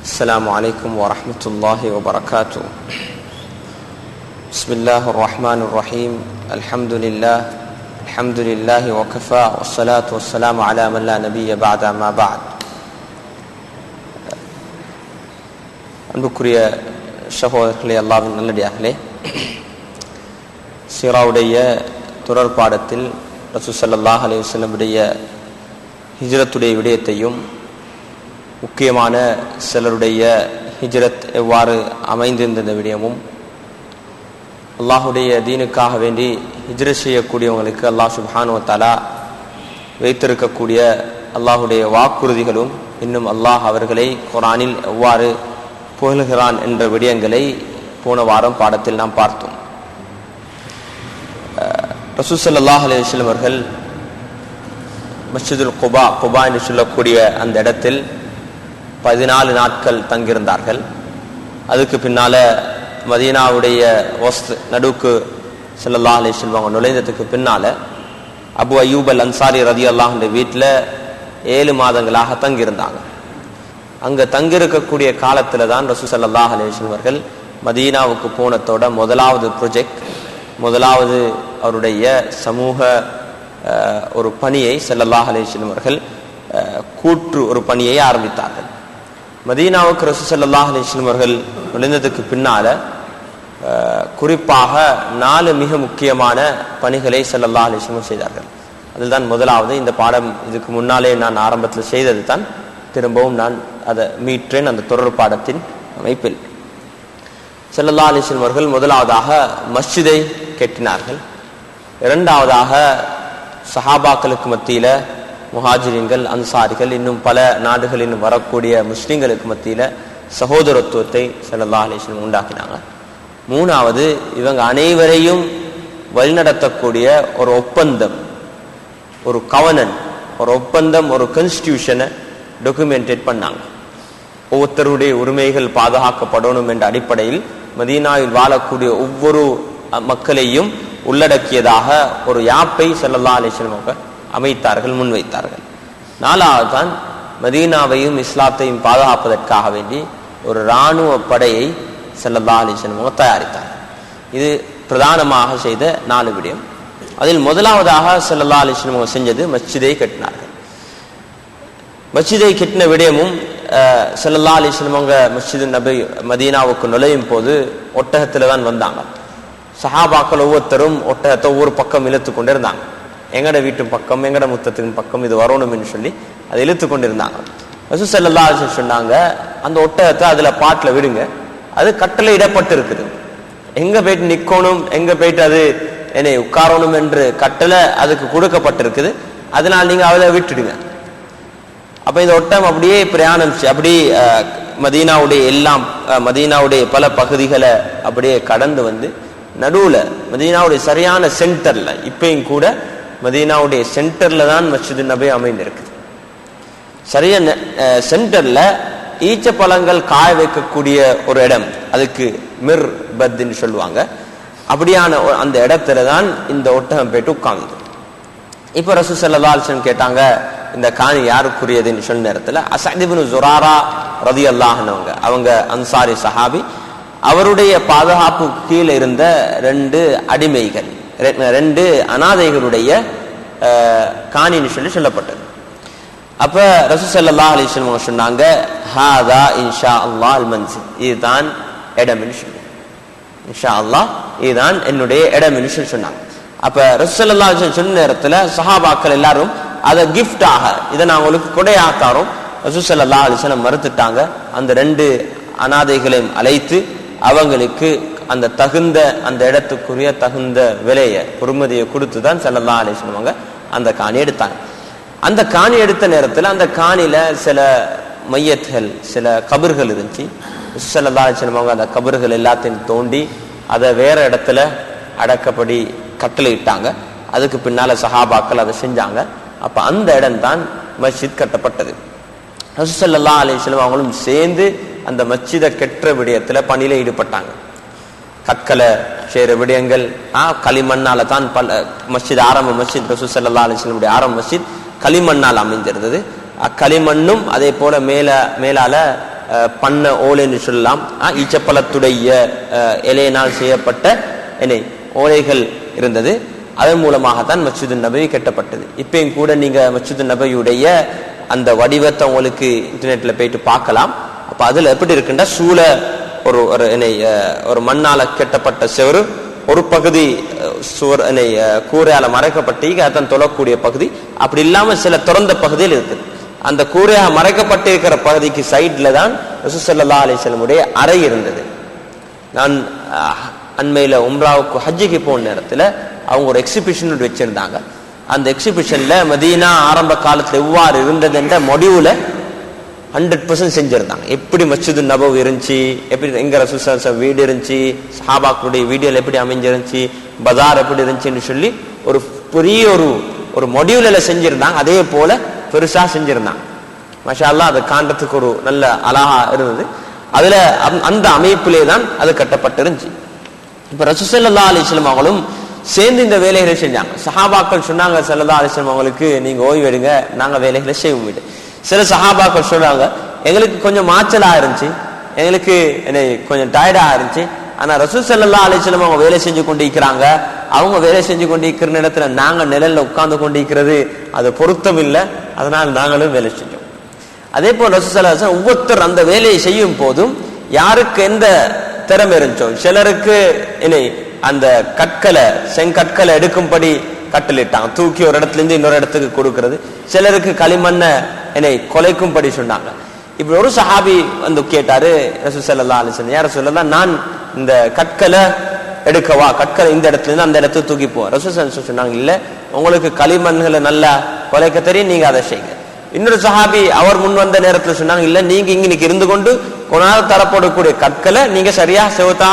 السلام عليكم ورحمة الله وبركاته. بسم الله الرحمن الرحيم. الحمد لله وكفى والصلاة والسلام على من لا نبي بعد ما بعد. அன்புக்குரிய சகோதரர்களே, அல்லாஹ்வின் நல்லடியார்களே, சீராவுடைய தொடர் பாடத்தில் ரசூல் ஸல்லல்லாஹு அலைஹி வஸல்லம் உடைய ஹிஜ்ரத்துடைய விடயத்தையும் முக்கியமான சிலருடைய ஹிஜ்ரத் எவ்வாறு அமைந்திருந்த விடயமும், அல்லாஹுடைய தீனுக்காக வேண்டி ஹிஜ்ரத் செய்யக்கூடியவங்களுக்கு அல்லாஹ் சுப்ஹானஹு வ தஆலா வைத்திருக்கக்கூடிய அல்லாஹுடைய வாக்குறுதிகளும், இன்னும் அல்லாஹ் அவர்களை குர்ஆனில் எவ்வாறு புகழ்கிறான் என்ற விடயங்களை போன வாரம் பாடத்தில் நாம் பார்த்தோம். ரசூல் ஸல்லல்லாஹு அலைஹி வஸல்லம் அவர்கள் மஸ்ஜிதுல் குபா என்று சொல்லக்கூடிய அந்த இடத்தில் 14 நாட்கள் தங்கியிருந்தார்கள். அதுக்கு பின்னால மதீனாவுடைய நடுவுக்கு ஸல்லல்லாஹு அலைஹி வஸல்லம் அவங்க நுழைந்ததுக்கு பின்னால அபு அய்யூப் அல் அன்சாரி ரலியல்லாஹு அன்ஹு வீட்டில் 7 மாதங்களாக தங்கியிருந்தாங்க. அங்கே தங்கியிருக்கக்கூடிய காலத்தில் தான் ரசூல் ஸல்லல்லாஹு அலைஹி வஸல்லம் அவர்கள் மதீனாவுக்கு போனதோட முதலாவது அவருடைய சமூக ஒரு பணியை ஸல்லல்லாஹு அலைஹி வஸல்லம் அவர்கள் கூற்று ஒரு பணியை ஆரம்பித்தார்கள். மதீனாவுக்கு ரசூல் ஸல்லல்லாஹு அலைஹி வஸல்லம் அவர்கள் நுழைந்ததுக்கு பின்னால குறிப்பாக 4 மிக முக்கியமான பணிகளை ஸல்லல்லாஹு அலைஹி வஸல்லம் செய்தார்கள். அதில் தான் முதலாவது, இந்த பாடம் இதுக்கு முன்னாலே நான் ஆரம்பத்தில் செய்தது தான், திரும்பவும் நான் அதை மீற்றேன் அந்த தொடர் பாடத்தின் அமைப்பில். ஸல்லல்லாஹு அலைஹி வஸல்லம் அவர்கள் முதலாவதாக மஸ்ஜிதை கட்டினார்கள். இரண்டாவதாக சஹாபாக்களுக்கு மத்தியில முஹாஜிரின்கள், அன்சாரிகள், இன்னும் பல நாடுகளிலும் வரக்கூடிய முஸ்லிம்களுக்கு மத்தியில சகோதரத்துவத்தை ஸல்லல்லாஹு அலைஹி வஸல்லம் உண்டாக்கினாங்க. மூணாவது, இவங்க அனைவரையும் வழிநடத்தக்கூடிய ஒரு ஒப்பந்தம், ஒரு கவர்னன்ட், ஒரு ஒப்பந்தம், ஒரு கான்ஸ்டிடியூஷனை டாக்குமெண்டேட் பண்ணாங்க. ஒவ்வொருத்தருடைய உரிமைகள் பாதுகாக்கப்படணும் என்ற அடிப்படையில் மதீனாவில் வாழக்கூடிய ஒவ்வொரு மக்களையும் உள்ளடக்கியதாக ஒரு யாப்பை ஸல்லல்லாஹு அலைஹி வஸல்லம் அமைத்தார்கள், முன்வைத்தார்கள். நாலாவது தான் மதீனாவையும் இஸ்லாத்தையும் பாதுகாப்பதற்காக வேண்டி ஒரு இராணுவ படையை ஸல்லல்லாஹு அலைஹி வஸல்லம் தயாரித்தார்கள். இது பிரதானமாக செய்த 4 விடயம். அதில் முதலாவதாக ஸல்லல்லாஹு அலைஹி வஸல்லம் செஞ்சது மஸ்ஜிதை கட்டினார்கள். மஸ்ஜிதை கட்டின விடயமும் ஸல்லல்லாஹு அலைஹி வஸல்லம் அவங்க மஸ்ஜிது நபி மதீனாவுக்கு நுழையும் போது ஒட்டகத்தில் தான் வந்தாங்க. சஹாபாக்கள் ஒவ்வொருத்தரும் ஒட்டகத்தை ஒவ்வொரு பக்கம் இழுத்து கொண்டு இருந்தாங்க. எங்கட வீட்டு பக்கம், எங்கட முத்தத்தின் பக்கம் இது வரணும் என்று சொல்லி அதை இழுத்து கொண்டு இருந்தாங்க. ரசூல் ஸல்லல்லாஹு அலைஹி வஸல்லம் சொன்னாங்க, அந்த ஒட்டகத்தை அதுல பாட்டில் விடுங்க, அது கட்டளை இடப்பட்டு இருக்குது, எங்க போயிட்டு நிக்கணும், எங்க போயிட்டு அது என்னை உட்காரணும் என்று கட்டளை அதுக்கு கொடுக்கப்பட்டிருக்குது, அதனால் நீங்க அவளை விட்டுடுங்க. அப்ப இந்த ஒட்டகம் அப்படியே பிரயாணம் அப்படி மதீனாவுடைய பல பகுதிகளை அப்படியே கடந்து வந்து நடுவுல மதீனாவுடைய சரியான சென்டர்ல, இப்பயும் கூட மதீனாவுடைய சென்டர்ல தான் மஸ்ஜிது நபி அமைந்திருக்கு. சரியான சென்டர்ல ஈச்ச பழங்கள் காய வைக்கக்கூடிய ஒரு இடம், அதுக்கு மிர் பத்ன்னு சொல்லுவாங்க. அப்படியான அந்த இடத்துல தான் இந்த ஒட்டகம் போயிட்டு உட்கார்ந்து. இப்ப ரசூல் ஸல்லல்லாஹு அலைஹி வஸல்லம் கேட்டாங்க, இந்த காணி யாருக்குரியதுன்னு சொன்ன நேரத்துல அஸத் இப்னு ஸுராரா ரலியல்லாஹு அன்ஹு, அவங்க அன்சாரி சஹாபி, அவருடைய பாதுகாப்பு கீழே இருந்த 2 அடிமைகள், 2 அனாதைகளுடைய காணின்னு சொல்லப்பட்டது. அப்ப ரசூல் ஸல்லல்லாஹு அலைஹி வஸல்லம் சொன்னாங்க, ஹாதா இன்ஷா அல்லாஹ் அல் மன்சில், இதுதான் இடம்னு சொல்லி, இன்ஷா அல்லாஹ் இதுதான் என்னுடைய இடம்னு சொன்னாங்க. அப்ப ரசூல் ஸல்லல்லாஹு அலைஹி வஸல்லம் சொன்ன நேரத்துல சஹாபாக்கள் எல்லாரும் அதை கிஃப்டாக, இதை நான் உங்களுக்கு கொடையாக தரோம், ரசூல் ஸல்லல்லாஹு அலைஹி வஸல்லம் மறுத்துட்டாங்க. அந்த 2 அனாதைகளையும் அழைத்து அவங்களுக்கு அந்த அந்த இடத்துக்குரிய தகுந்த விலையை, பொறுமதியை கொடுத்து தான் ஸல்லல்லாஹு அலைஹி வஸல்லம் அந்த காணி எடுத்தாங்க. அந்த காணி எடுத்த நேரத்தில் அந்த காணியில சில மையத்துகள், சில கபர்கள் இருந்துச்சு. ஸல்லல்லாஹு அலைஹி வஸல்லம் அந்த கபர்கள் எல்லாத்தையும் தோண்டி அதை வேற இடத்துல அடக்கப்படி கட்டளையிட்டாங்க. அதுக்கு பின்னால சஹாபாக்கள் அதை செஞ்சாங்க. அப்ப அந்த இடம் தான் மஸ்ஜித் கட்டப்பட்டது. ரசூல் ஸல்லல்லாஹு அலைஹி வஸல்லம் அவங்களும் சேர்ந்து அந்த மஸ்ஜிதை கெட்ட விடயத்துல பணியில ஈடுபட்டாங்க. கற்களை சேர விடயங்கள், களிமண்ணால தான் மஸ்ஜித் ஆரம்ப மஸ்ஜித் ரசூல் ஸல்லல்லாஹு அலைஹி வஸல்லம் ஆரம்ப மஸ்ஜித் களிமண்ணால் அமைந்திருந்தது. அக்களிமண்ணும் அதே போல மேலால பண்ண ஓலைன்னு சொல்லலாம். ஈச்சப்பழத்துடைய இலையினால் செய்யப்பட்ட ஓலைகள் இருந்தது. அதன் மூலமாகத்தான் மஸ்ஜிது நபவி கட்டப்பட்டது. இப்பயும் கூட நீங்க மஸ்ஜிது நபவியுடைய அந்த வடிவத்தை உங்களுக்கு இன்டர்நெட்ல போயிட்டு பார்க்கலாம். அப்ப அதுல எப்படி இருக்குன்னா சூழ ஒரு மண்ணால கட்டப்பட்ட செவரு, ஒரு பகுதி கூரையால மறைக்கப்பட்டு அதன் தொழக்கூடிய பகுதி, அப்படி இல்லாம சில திறந்த பகுதியில் இருக்குது. அந்த கூரையாக மறைக்கப்பட்டிருக்கிற பகுதிக்கு சைட்ல தான் ரசூல் ஸல்லல்லாஹு அலைஹி வஸல்லம் உடைய அறை இருந்தது. நான் அண்மையில உம்ராவுக்கு ஹஜ்ஜுக்கு போன நேரத்துல அவங்க ஒரு எக்ஸிபிஷன் வச்சிருந்தாங்க. அந்த எக்ஸிபிஷன்ல மதீனா ஆரம்ப காலத்துல எவ்வாறு இருந்தது என்ற முடிவுல 100% செஞ்சிருந்தாங்க. எப்படி மஸ்ஜிது நபவி இருந்துச்சு, எப்படி எங்க ரசூல் வீடு இருந்துச்சு, சஹாபாக்களுடைய வீடியோல எப்படி அமைஞ்சிருந்துச்சு, பஜார் எப்படி இருந்துச்சுன்னு சொல்லி ஒரு பெரிய ஒரு மொடியூல செஞ்சிருந்தாங்க. அதே போல பெருசா செஞ்சிருந்தாங்க. மாஷா அல்லாஹ், அதை காண்றதுக்கு ஒரு நல்ல அழகா இருந்தது. அதுல அந்த அமைப்பிலே தான் அது கட்டப்பட்டிருந்துச்சு. இப்ப ரசூல் ஸல்லல்லாஹு அலைஹி வஸல்லம் அவங்களும் சேர்ந்து இந்த வேலைகளை செஞ்சாங்க. சஹாபாக்கள் சொன்னாங்க ஸல்லல்லாஹு அலைஹி வஸல்லம் அவங்களுக்கு, நீங்க ஓய்வு எடுங்க, நாங்க வேலைகளை செய்வோம். சில சஹாபாக்கள் சொல்றாங்க, எங்களுக்கு கொஞ்சம் மாச்சலா இருந்துச்சு, எங்களுக்கு கொஞ்சம் டயர்டா இருந்துச்சு, ஆனா ரசூல் ஸல்லல்லாஹு அலைஹி வஸல்லம் அவங்க வேலை செஞ்சு கொண்டிருக்கிறாங்க, அவங்க வேலை செஞ்சு கொண்டிருக்கிற நேரத்துல நாங்க நிழல்ல உட்கார்ந்து கொண்டிருக்கிறது அது பொருத்தம் இல்லை, அதனால நாங்களும் வேலை செஞ்சோம். அதே போல ரசூல் ஸல்லல்லாஹு அலைஹி வஸல்லம் ஒவ்வொருத்தர் அந்த வேலையை செய்யும் போதும் யாருக்கு எந்த திறமை இருந்துச்சோ, சிலருக்கு அந்த செங்கற்களை எடுக்கும்படி கட்டளிட்டாங்க, தூக்கி ஒரு இடத்துல இருந்து இன்னொரு இடத்துக்கு கொடுக்கிறது. சிலருக்கு களிமண்ணை கொலைக்கும்படி சொன்னாங்க. இப்படி ஒரு சஹாபி வந்து கேட்டாரு ரசூல் ஸல்லல்லாஹு அலைஹி வஸல்லம், யார் ரசூலல்லாஹ், நான் இந்த கற்களை எடுக்கவா, கற்களை இந்த இடத்துல இருந்து அந்த இடத்துக்கு தூக்கி போ. ரசூல் ஸல்லல்லாஹு அலைஹி வஸல்லம் சொன்னாங்க, இல்ல, உங்களுக்கு களிமண்களை நல்லா கொலைக்க தெரியும், நீங்க அதை செய்யுங்க. இன்னொரு சஹாபி அவர் முன் வந்த நேரத்தில் சொன்னாங்க, இல்ல, நீங்க இன்னைக்கு இருந்து கொண்டு கொனால தரப்படக்கூடிய கற்களை நீங்க சரியா செவத்தா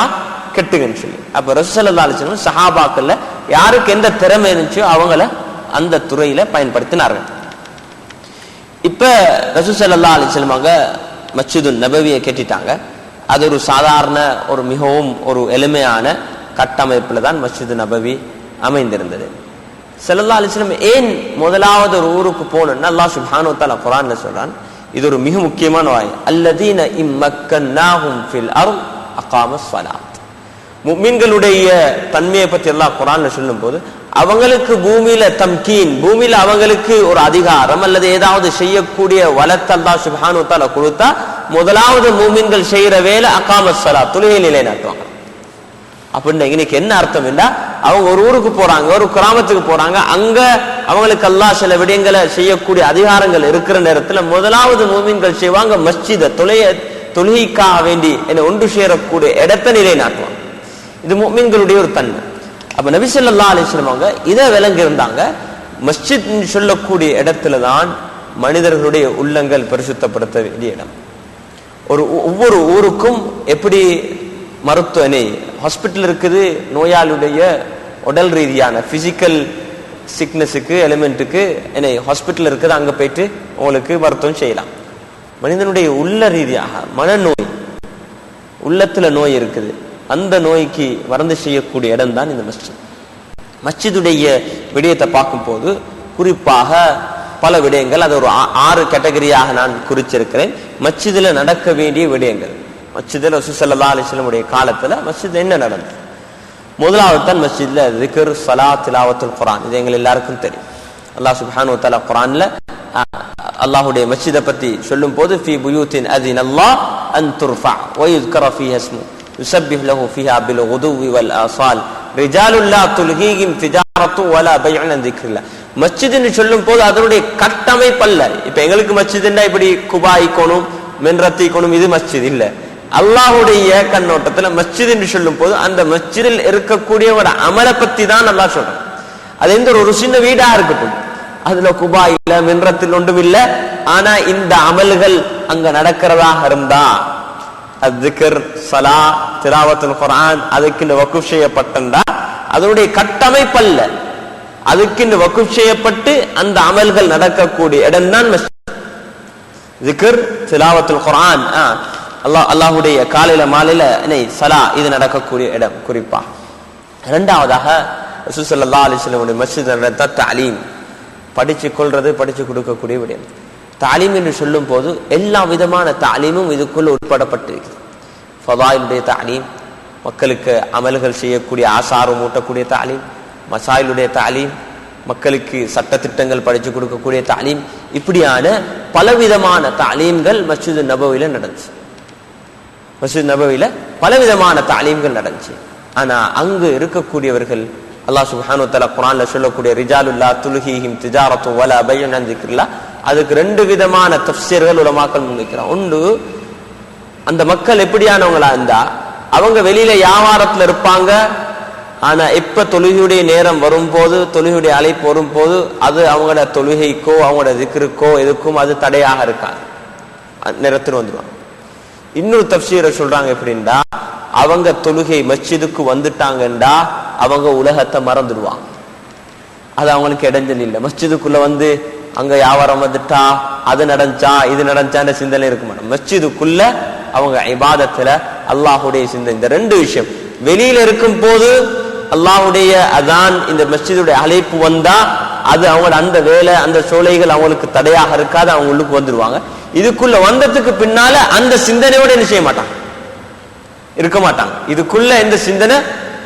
கெட்டுங்கன்னு சொல்லி. அப்ப ரசூல் ஸல்லல்லாஹு அலைஹி வஸல்லம் சஹாபாக்கள்ல யாருக்கு எந்த திறமை இருந்துச்சோ அவங்கள அந்த துறையில பயன்படுத்தினார்கள். இப்ப ரசூல் ஸல்லல்லாஹு அலைஹி வஸல்லம் மஸ்ஜிது நபவியை கட்டிட்டாங்க. அது ஒரு சாதாரண மிகவும் ஒரு எளிமையான கட்டமைப்புல தான் மஸ்ஜிது நபவி அமைந்திருந்தது. ஸல்லல்லாஹு அலைஹி வஸல்லம் ஏன் முதலாவது ஒரு ஊருக்கு போகணும்னா, அல்லாஹ் சுப்ஹானஹு வ தஆலா குர்ஆன்ல சொல்றான், இது ஒரு மிக முக்கியமான வாய், அல்லதீன இம்மக்கன்னாஹும் ஃபில் அர்த் அகாமஸ் ஸலாத். முஃமின்களுடைய தன்மையை பற்றி அல்லாஹ் குர்ஆன்ல சொல்லும் போது, அவங்களுக்கு பூமியில தம்கீன், பூமியில அவங்களுக்கு ஒரு அதிகாரம் அல்லது ஏதாவது செய்யக்கூடிய வளத்தை அல்லாஹ் சுப்ஹானஹு வ தஆலா கொடுத்தா, முதலாவது முஃமின்கள் செய்யற வேலை அகாமஸ் ஸலாத், தொழுகை நிலைநாட்டுவாங்க. அப்படின்னு இன்னைக்கு என்ன அர்த்தம் என்றா, அவங்க ஒரு ஊருக்கு போறாங்க, ஒரு கிராமத்துக்கு போறாங்க, அங்க அவங்களுக்கு அல்லாஹ் சில விடயங்களை செய்யக்கூடிய அதிகாரங்கள் இருக்கிற நேரத்துல முதலாவது முஃமின்கள் செய்வாங்க மஸ்ஜித, தொழுகைக்காக வேண்டி ஒன்று சேரக்கூடிய இடத்தை நிலைநாட்டுவாங்க. இது முஃமின்களுடைய ஒரு தன்மை. அப்ப நபி ஸல்லல்லாஹு அலைஹி வஸல்லம் அவங்க இதை விளங்கி இருந்தாங்க. மஸ்ஜித் சொல்லக்கூடிய இடத்துல தான் மனிதர்களுடைய உள்ளங்கள் பரிசுத்தப்படுத்த வேண்டிய இடம். ஒவ்வொரு ஊருக்கும் எப்படி மருத்துவனை ஹாஸ்பிட்டல் இருக்குது, நோயாளியுடைய உடல் ரீதியான பிசிக்கல் சிக்னஸுக்கு எலிமெண்ட்டுக்கு ஹாஸ்பிட்டல் இருக்குது, அங்க போயிட்டு உங்களுக்கு மருத்துவம் செய்யலாம். மனிதனுடைய உள்ள ரீதியாக மனநோய், உள்ளத்துல நோய் இருக்குது, அந்த நோய்க்கு மருந்து செய்யக்கூடிய இடம் தான் இந்த மஸ்ஜித். மஸ்ஜிதுடைய விடயத்தை பார்க்கும் போது குறிப்பாக பல விடயங்கள், அது ஒரு 6 கேட்டகரியாக நான் குறிச்சிருக்கிறேன். மஸ்ஜிதுல நடக்க வேண்டிய விடயங்கள். மஸ்ஜிதுல ரசூல் ஸல்லல்லாஹு அலைஹி வஸல்லம் உடைய காலத்துல மஸ்ஜித்ல என்ன நடந்தது? முதலாவது தான் மஸ்ஜித்ல திக்ர், ஸலாத், திலாவத்துல் குர்ஆன். இது எங்க எல்லாருக்கும் தெரியும். அல்லாஹ் சுப்ஹானஹு வ தஆலா குர்ஆன்ல அல்லாஹ்வுடைய மஸ்ஜிதை பத்தி சொல்லும் போது, ஃபீ புயூத்தின் அஸினல்லாஹ் அன் துர்ஃபஅ வ யுஸ்கர ஃபீஹா இஸ்முஹு யுஸப்பிஹு லஹு ஃபீஹா பில் குதுவி வல் ஆஸால் ரிஜாலுல் லா துல்ஹீஹிம் திஜாரத்து வலா பைஉன் அன் திக்ரில்லாஹ். மஸ்ஜித்னு சொல்லும் போது அதனுடைய கட்டமைப்பல்ல. இப்ப எங்களுக்கு மஸ்ஜித்னா இப்படி குபா ஈக்கணும், மின்ரத் ஈக்கணும், இது மஸ்ஜித் இல்ல. அல்லாஹ்வுடைய கண்ணோட்டத்துல மஸ்ஜித் என்று சொல்லும் போது அந்த மஸ்ஜிதில் இருக்கக்கூடிய ஒரு அமலை பத்தி தான் அல்லாஹ் சொல்றான். அது எந்த ஒரு சின்ன வீடா இருக்கட்டும், அதுல குபா இல்ல, மின்ரத்தில் ஒன்றும் இல்ல, ஆனா இந்த அமல்கள் அங்க நடக்கிறதாக இருந்தா, அஸ்ஸிக்ர், ஸலா, திலாவத்துல் குர்ஆன் அதுக்கு வக்ஃப் செய்யப்பட்டா அதனுடைய கட்டமைப்பல்ல, அதுக்கு வக்ஃப் செய்யப்பட்டு அந்த அமல்கள் நடக்கக்கூடிய இடம் தான் மஸ்ஜித். ஸிக்ர், திலாவத்துல் குர்ஆன், அல்லாஹ்வுடைய காலையில மாலையில ஸலா, இது நடக்கக்கூடிய இடம் குறிப்பா. இரண்டாவதாக ரசூல் ஸல்லல்லாஹு அலைஹி வஸல்லம் மஸ்ஜித் தஅலீம், படிச்சு கொள்றது, படிச்சு கொடுக்கக்கூடிய விடயம். தாலீம் என்று சொல்லும் போது எல்லா விதமான தாலீமும் இதுக்குள்ள உட்படப்பட்டிருக்கிறது. ஃபதாயிலுடைய தாலீம், மக்களுக்கு அமல்கள் செய்யக்கூடிய ஆசாரம் ஊட்டக்கூடிய தாலீம், மசாயிலுடைய தாலீம், மக்களுக்கு சட்டத்திட்டங்கள் படிச்சு கொடுக்கக்கூடிய தாலீம், இப்படியான பலவிதமான தாலீம்கள் மஸ்ஜிது நபவியில நடந்துச்சு. மஸ்ஜித் நபவியில பலவிதமான தாலீம்கள் நடந்துச்சு. ஆனா அங்கு இருக்கக்கூடியவர்கள் அல்லாஹ் சுப்ஹானஹு வ தஆலா குர்ஆன்ல சொல்லக்கூடிய ரிஜாலுல்லா துல்ஹீஹிம் திஜாரத்து வலா பையுன் அன் ஸிக்ரில்லா, அதுக்கு ரெண்டு விதமான தஃப்சீர்கள் உலமாக்கள் முன்வைக்கிறாங்க. ஒன்று, அந்த மக்கள் எப்படியானவங்களா இருந்தா அவங்க வெளியில வியாபாரத்துல இருப்பாங்க, ஆனா எப்ப தொழுகையுடைய நேரம் வரும்போது, தொழுகையுடைய அழைப்பு வரும்போது அது அவங்களோட தொழுகைக்கோ அவங்களோட திக்ருக்கோ எதுக்கும் அது தடையாக இருக்காது, நேரத்தில் வந்துடுவாங்க. இன்னொரு தஃப்சீரை சொல்றாங்க எப்படின்னா, அவங்க தொழுகை மஸ்ஜிதுக்கு வந்துட்டாங்கண்டா அவங்க உலகத்தை மறந்துடுவாங்க. அது அவங்களுக்கு இடைஞ்சல் இல்லை. மஸ்ஜிதுக்குள்ள வந்து அங்க வியாபாரம் வந்துட்டா அது நடந்துச்சா இது நடந்துச்சான்ற சிந்தனை இருக்க மாட்டோம். மஸ்ஜிதுக்குள்ள அவங்க இபாதத்துல அல்லாஹுடைய சிந்தனை. இந்த ரெண்டு விஷயம் வெளியில இருக்கும் போது அல்லாஹுடைய அதான் இந்த மஸ்ஜிதுடைய அழைப்பு வந்தா அது அவங்களோட அந்த வேலை அந்த சோலைகள் அவங்களுக்கு தடையாக இருக்காது, அவங்க உள்ளுக்கு வந்துடுவாங்க. இதுக்குள்ள வந்ததுக்கு பின்னால அந்த சிந்தனையோட என்ன செய்ய மாட்டாங்க, இருக்க மாட்டாங்க. இதுக்குள்ள இந்த சிந்தனை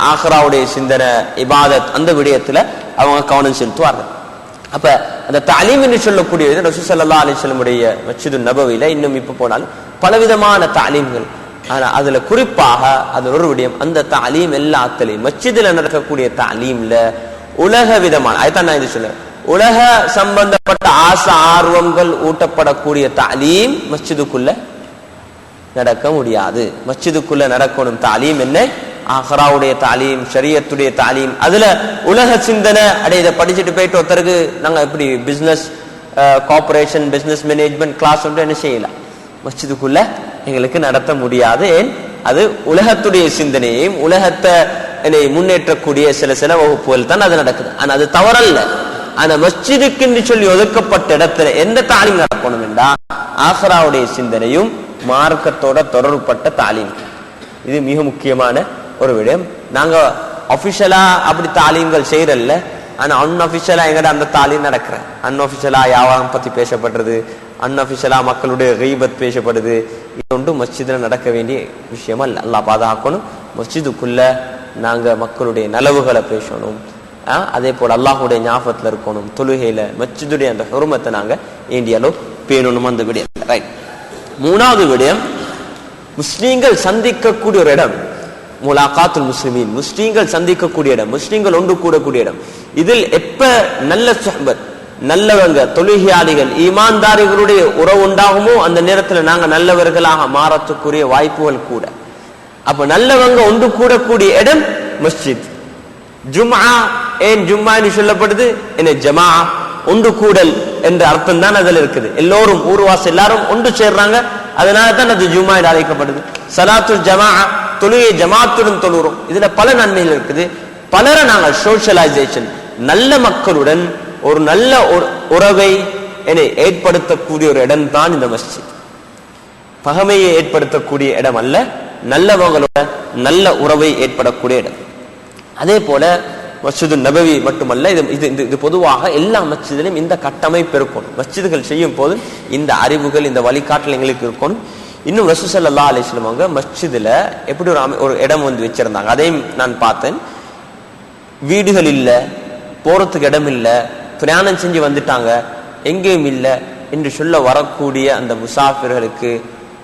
ஆஹ்ராவுடைய சிந்தனை, இபாதத், அந்த விடயத்துல அவங்க கவனம் செலுத்துவார்கள். அப்ப அந்த தாலீம் என்று சொல்லக்கூடிய ரசூல் ஸல்லல்லாஹு அலைஹி வஸல்லம் உடைய மஸ்ஜிது நபவியில இன்னும் இப்ப போனாலும் பலவிதமான தாலீம்கள். ஆனா அதுல குறிப்பாக அது ஒரு விடயம், அந்த தாலீம் எல்லாத்திலையும் மஸ்ஜிதுல நடக்கக்கூடிய தாலீம்ல உலக விதமான, அதுதான் நான் இது சொல்றேன், உலக சம்பந்தப்பட்ட ஆசை ஆர்வங்கள் ஊட்டப்படக்கூடிய தாலீம் மஸ்ஜிதுக்குள்ள நடக்க முடியாது. மஸ்ஜிதுக்குள்ள நடக்கணும் தாலீம் என்ன, ஆஹ்ராவுடைய தாலீம், ஷரியத்துடைய தாலீம். அதுல உலக சிந்தனை, அடைய இதை படிச்சுட்டு போயிட்டு ஒருத்தருக்கு நாங்க எப்படி business corporation business management class என்ன செய்யலாம், மஸ்ஜிதுக்குள்ள எங்களுக்கு நடத்த முடியாது. ஏன், அது உலகத்துடைய சிந்தனையையும் உலகத்தை முன்னேற்றக்கூடிய சில வகுப்புகள் தான் அது நடக்குது. ஆனா அது தவறல்ல. ஆனா மஸ்ஜிதுக்கு சொல்லி ஒதுக்கப்பட்ட இடத்துல எந்த தாலீம் நடக்கணும் என்றா ஆஹ்ராவுடைய சிந்தனையும் மார்க்கத்தோட தொடர்புபட்ட தாலீம். இது மிக முக்கியமான ஒரு விடயம். நாங்க அபிஷியலா அப்படி தாலீம்கள் செய்யறல்ல, ஆனா அன்அபிஷியலா எங்கட அந்த தாலீம் நடக்கிற, அன்அபிஷியலா வியாபாரம் பத்தி பேசப்படுறது, அன்அபிஷியலா மக்களுடைய கீபத் பேசப்படுது. இது ஒன்றும் மஸ்ஜிதுல நடக்க வேண்டிய விஷயம் அல்ல. அல்லாஹ் பாதுகாக்கணும். மஸ்ஜிதுக்குள்ள நாங்க மக்களுடைய நலவுகளை பேசணும், அதே போல அல்லாஹுடைய ஞாபகத்துல இருக்கணும். தொழுகையில மஸ்ஜிதுடைய அந்த ஹுர்மத்தை நாங்க ஏண்டியாலோ பேணணும். அந்த விடயம் ரைட். மூணாவது விடயம், முஸ்லீம்கள் சந்திக்கக்கூடிய ஒரு இடம் முலாகாத்துல் முஸ்லிமீன், முஸ்லீம்கள் சந்திக்கக்கூடிய இடம், முஸ்லீம்கள் ஒன்று கூடக்கூடிய இடம். இதில் எப்ப நல்ல சுஹ்பத், நல்லவங்க, தொழுகையாளிகள், ஈமான்தாரிகளுடைய உறவு உண்டாகுமோ அந்த நேரத்தில் நாங்க நல்லவர்களாக மாறத்துக்குரிய வாய்ப்புகள் கூட. அப்ப நல்லவங்க ஒன்று கூடக்கூடிய இடம் மஸ்ஜித். ஜும்ஆ, ஏன் ஜும்ஆன்னு சொல்லப்படுது, என்ன ஜமா, ஒன்று கூடல் என்ற அர்த்தம் தான் அதுல இருக்குது. எல்லோரும் ஊர்வாசி எல்லாரும் ஒன்று சேர்றாங்க, அதனால தான் அது ஜும்ஆ என்று அழைக்கப்படுது. சலாத்துல் ஜமா, தொழுகை ஜமாத்துடன் தொழுகிறோம். இதுல பல நன்மைகள் இருக்குது. பலரை நாங்கள் சோஷியலைசேஷன், நல்ல மக்களுடன் ஒரு நல்ல உறவை ஏற்படுத்தக்கூடிய ஒரு இடம் தான் இந்த மஸ்ஜித். பகைமையை ஏற்படுத்தக்கூடிய இடம் அல்ல, நல்லவங்களோட நல்ல உறவை ஏற்படக்கூடிய இடம். அதே போல மஸ்ஜிது நபவி மட்டுமல்ல, இது பொதுவாக எல்லா மஸ்ஜிதிலும் இந்த கட்டமைப்பு இருக்கணும். மஸ்ஜிதுகள் செய்யும் போது இந்த அறிவுகள், இந்த வழிகாட்டல் எங்களுக்கு இருக்கணும். இன்னும் ரசூல் ஸல்லல்லாஹு அலைஹி வஸல்லம் அவங்க மஸ்ஜிதுல எப்படி ஒரு இடம் வந்து வச்சிருந்தாங்க, அதையும் நான் பார்த்தேன். வீடுகள் இல்ல, போறதுக்கு இடம் இல்ல, பிரயாணம் செஞ்சு வந்துட்டாங்க, எங்கேயும் இல்லை என்று சொல்ல வரக்கூடிய அந்த முசாஃபிர்களுக்கு,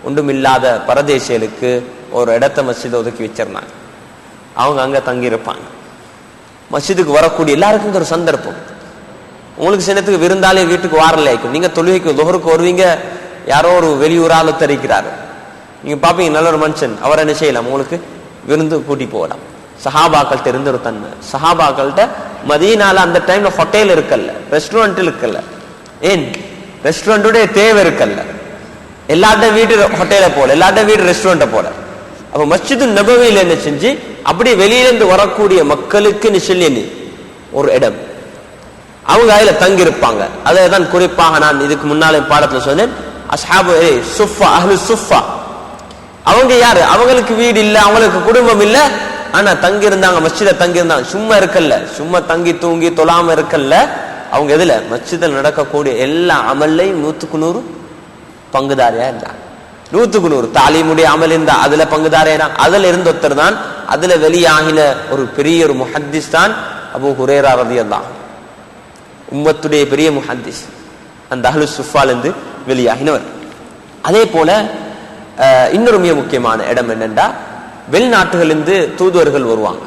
ஒன்றுமில்லாத பரதேசிகளுக்கு ஒரு இடத்த மஸ்ஜிதை ஒதுக்கி வச்சிருந்தாங்க. அவங்க அங்க தங்கி இருப்பாங்க. மஸ்ஜிதுக்கு வரக்கூடிய எல்லாருக்கும் ஒரு சந்தர்ப்பம். உங்களுக்கு சின்னத்துக்கு விருந்தாலே வீட்டுக்கு வாரல ஆயிக்கும். நீங்க தொழுகைக்கு துஹருக்கு வருவீங்க, யாரோ ஒரு வெளியூரால தெரிக்கிறாரு, நீங்க பாப்பீங்க நல்ல ஒரு மனுஷன், அவர் என்ன செய்யலாம், உங்களுக்கு விருந்து கூட்டி போகலாம். சஹாபாக்கள்கிட்ட இருந்த ஒரு தன்மை. சஹாபாக்கள்கிட்ட மதீனால அந்த டைம்ல ஹோட்டல் இருக்கல்ல, ரெஸ்டாரண்ட் இருக்கல்ல. ஏன், ரெஸ்டாரண்ட்டுடைய தேவை இருக்கல்ல. எல்லாட்ட வீட்டு ஹோட்டலை போல, எல்லாட்ட வீட்டு ரெஸ்டாரண்ட்டை போல. அப்ப மஸ்ஜிது நபவியில என்ன செஞ்சு அப்படி வெளியிலிருந்து வரக்கூடிய மக்களுக்கு சொல்லி ஒரு இடம், அவங்க அதுல தங்கி இருப்பாங்க. அதை தான் குறிப்பாக நான் இதுக்கு முன்னாலே பாடத்துல சொன்னேன். அஸ்ஹாபு சுஃபா, அஹ்லு சுஃபா, அவங்க யாரு, அவங்களுக்கு வீடு இல்ல, அவங்களுக்கு குடும்பம் இல்ல, ஆனா தங்கி இருந்தாங்க, மஸ்ஜித தங்கி இருந்தாங்க. சும்மா இருக்கல்ல, சும்மா தங்கி தூங்கி தொழாம இருக்கல்ல, அவங்க எதுல மஸ்ஜிதில் நடக்கக்கூடிய எல்லா அமல்லையும் 100% பங்குதாரியா இருந்தாங்க. 100% தாலீமுடைய அமல் இருந்தா அதுல பங்குதாரியா, அதுல இருந்த ஒருத்தர் தான், அதுல வெளியாகின ஒரு பெரிய ஒரு முஹத்திஸ் தான் அபூ ஹுரைரா ரலியல்லாஹு அன்ஹு. உம்மத்துடைய பெரிய முஹத்திஸ், அந்த அஹ்லு சுஃபால இருந்து வெளியாகினவர். அதே போல இன்னொரு மிக முக்கியமான இடம் என்னன்னா, வெளிநாட்டுகளிலிருந்து தூதுவர்கள் வருவாங்க.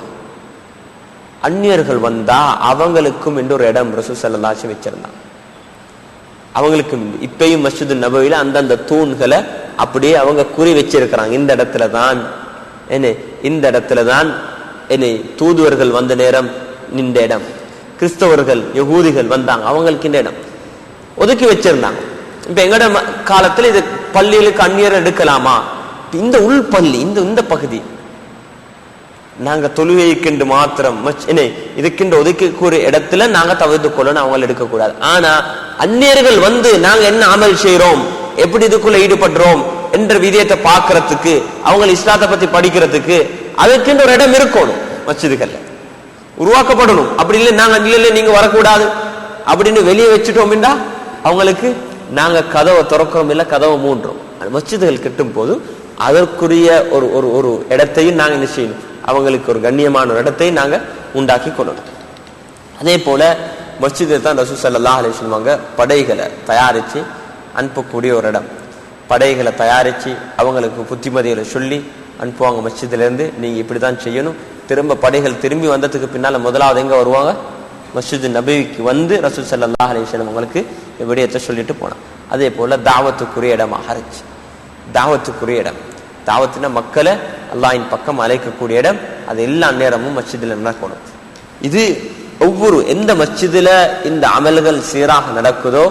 அந்நியர்கள் வந்தா அவங்களுக்கும் இன்னொரு இடம் ரசூல் ஸல்லல்லாஹு அலைஹி வஸல்லம் வச்சிருந்தாங்க. அவங்களுக்கும் இப்பயும் மஸ்ஜிது நபவியில அந்தந்த தூண்களை அப்படியே அவங்க குறி வச்சிருக்கிறாங்க. இந்த இடத்துல தான் இந்த இடத்துல தான் தூதுவர்கள் வந்த நேரம் இந்த இடம், கிறிஸ்தவர்கள் யகூதிகள் வந்தாங்க அவங்களுக்கு இந்த இடம் ஒதுக்கி வச்சிருந்தாங்க. இப்ப எங்கட காலத்துல இது பள்ளிகளுக்கு அந்நியர் எடுக்கலாமா? இந்த உள் பள்ளி இந்த பகுதி நாங்க தொழுகைக்கு மாத்திரம் இதுக்கின்ற ஒதுக்கக்கூடிய இடத்துல நாங்க தவிர்த்து கொள்ளணும், அவங்களை எடுக்கக்கூடாது. ஆனா அந்நியர்கள் வந்து நாங்க என்ன அமல் செய்யறோம், எப்படி இதுக்குள்ள ஈடுபடுறோம் என்ற விதயத்தை பார்க்கறதுக்கு, அவங்க இஸ்லாத்தை பத்தி படிக்கிறதுக்கு அதுக்கின்ற ஒரு இடம் இருக்கணும், மஸ்ஜிதுகள்ல உருவாக்கப்படணும். அப்படி இல்லை நாங்க இல்ல நீங்க வரக்கூடாது அப்படின்னு வெளியே வச்சுட்டோம்டா அவங்களுக்கு நாங்க கதவை திறக்கிறோம் இல்ல கதவை மூன்றோம். மஸ்ஜிதுகள் கட்டும் போது அதற்குரிய ஒரு ஒரு இடத்தையும் நாங்க என்ன செய்யணும், அவங்களுக்கு ஒரு கண்ணியமான ஒரு இடத்தை நாங்க உண்டாக்கி கொள்ளணும். அதே போல மஸ்ஜிதை தான் ரசூல் ஸல்லல்லாஹு அலைஹி வஸல்லம் படைகளை தயாரிச்சு அனுப்பக்கூடிய ஒரு இடம். படைகளை தயாரிச்சு அவங்களுக்கு புத்திமதிகளை சொல்லி அனுப்புவாங்க. மஸ்ஜிதுல இருந்து நீங்க இப்படிதான் செய்யணும். திரும்ப படைகள் திரும்பி வந்ததுக்கு பின்னால முதலாவது எங்க வருவாங்க, மஸ்ஜிது நபவிக்கு வந்து ரசூல் ஸல்லல்லாஹு அலைஹி வஸல்லம் அவங்களுக்கு விடயத்தை சொல்லிட்டு போனாங்க. அதே போல தாவத்துக்குரிய இடமாக இருந்துச்சு. தாவத்துக்குரிய இடம், தாவத்துனா மக்களை அல்லாஹ்வின் பக்கம் அழைக்கக்கூடிய இடம், அது எல்லா நேரமும் மஸ்ஜிதுல நடக்கணும். இது ஒவ்வொரு எந்த மஸ்ஜிதுல இந்த அமல்கள் சீராக நடக்குதோ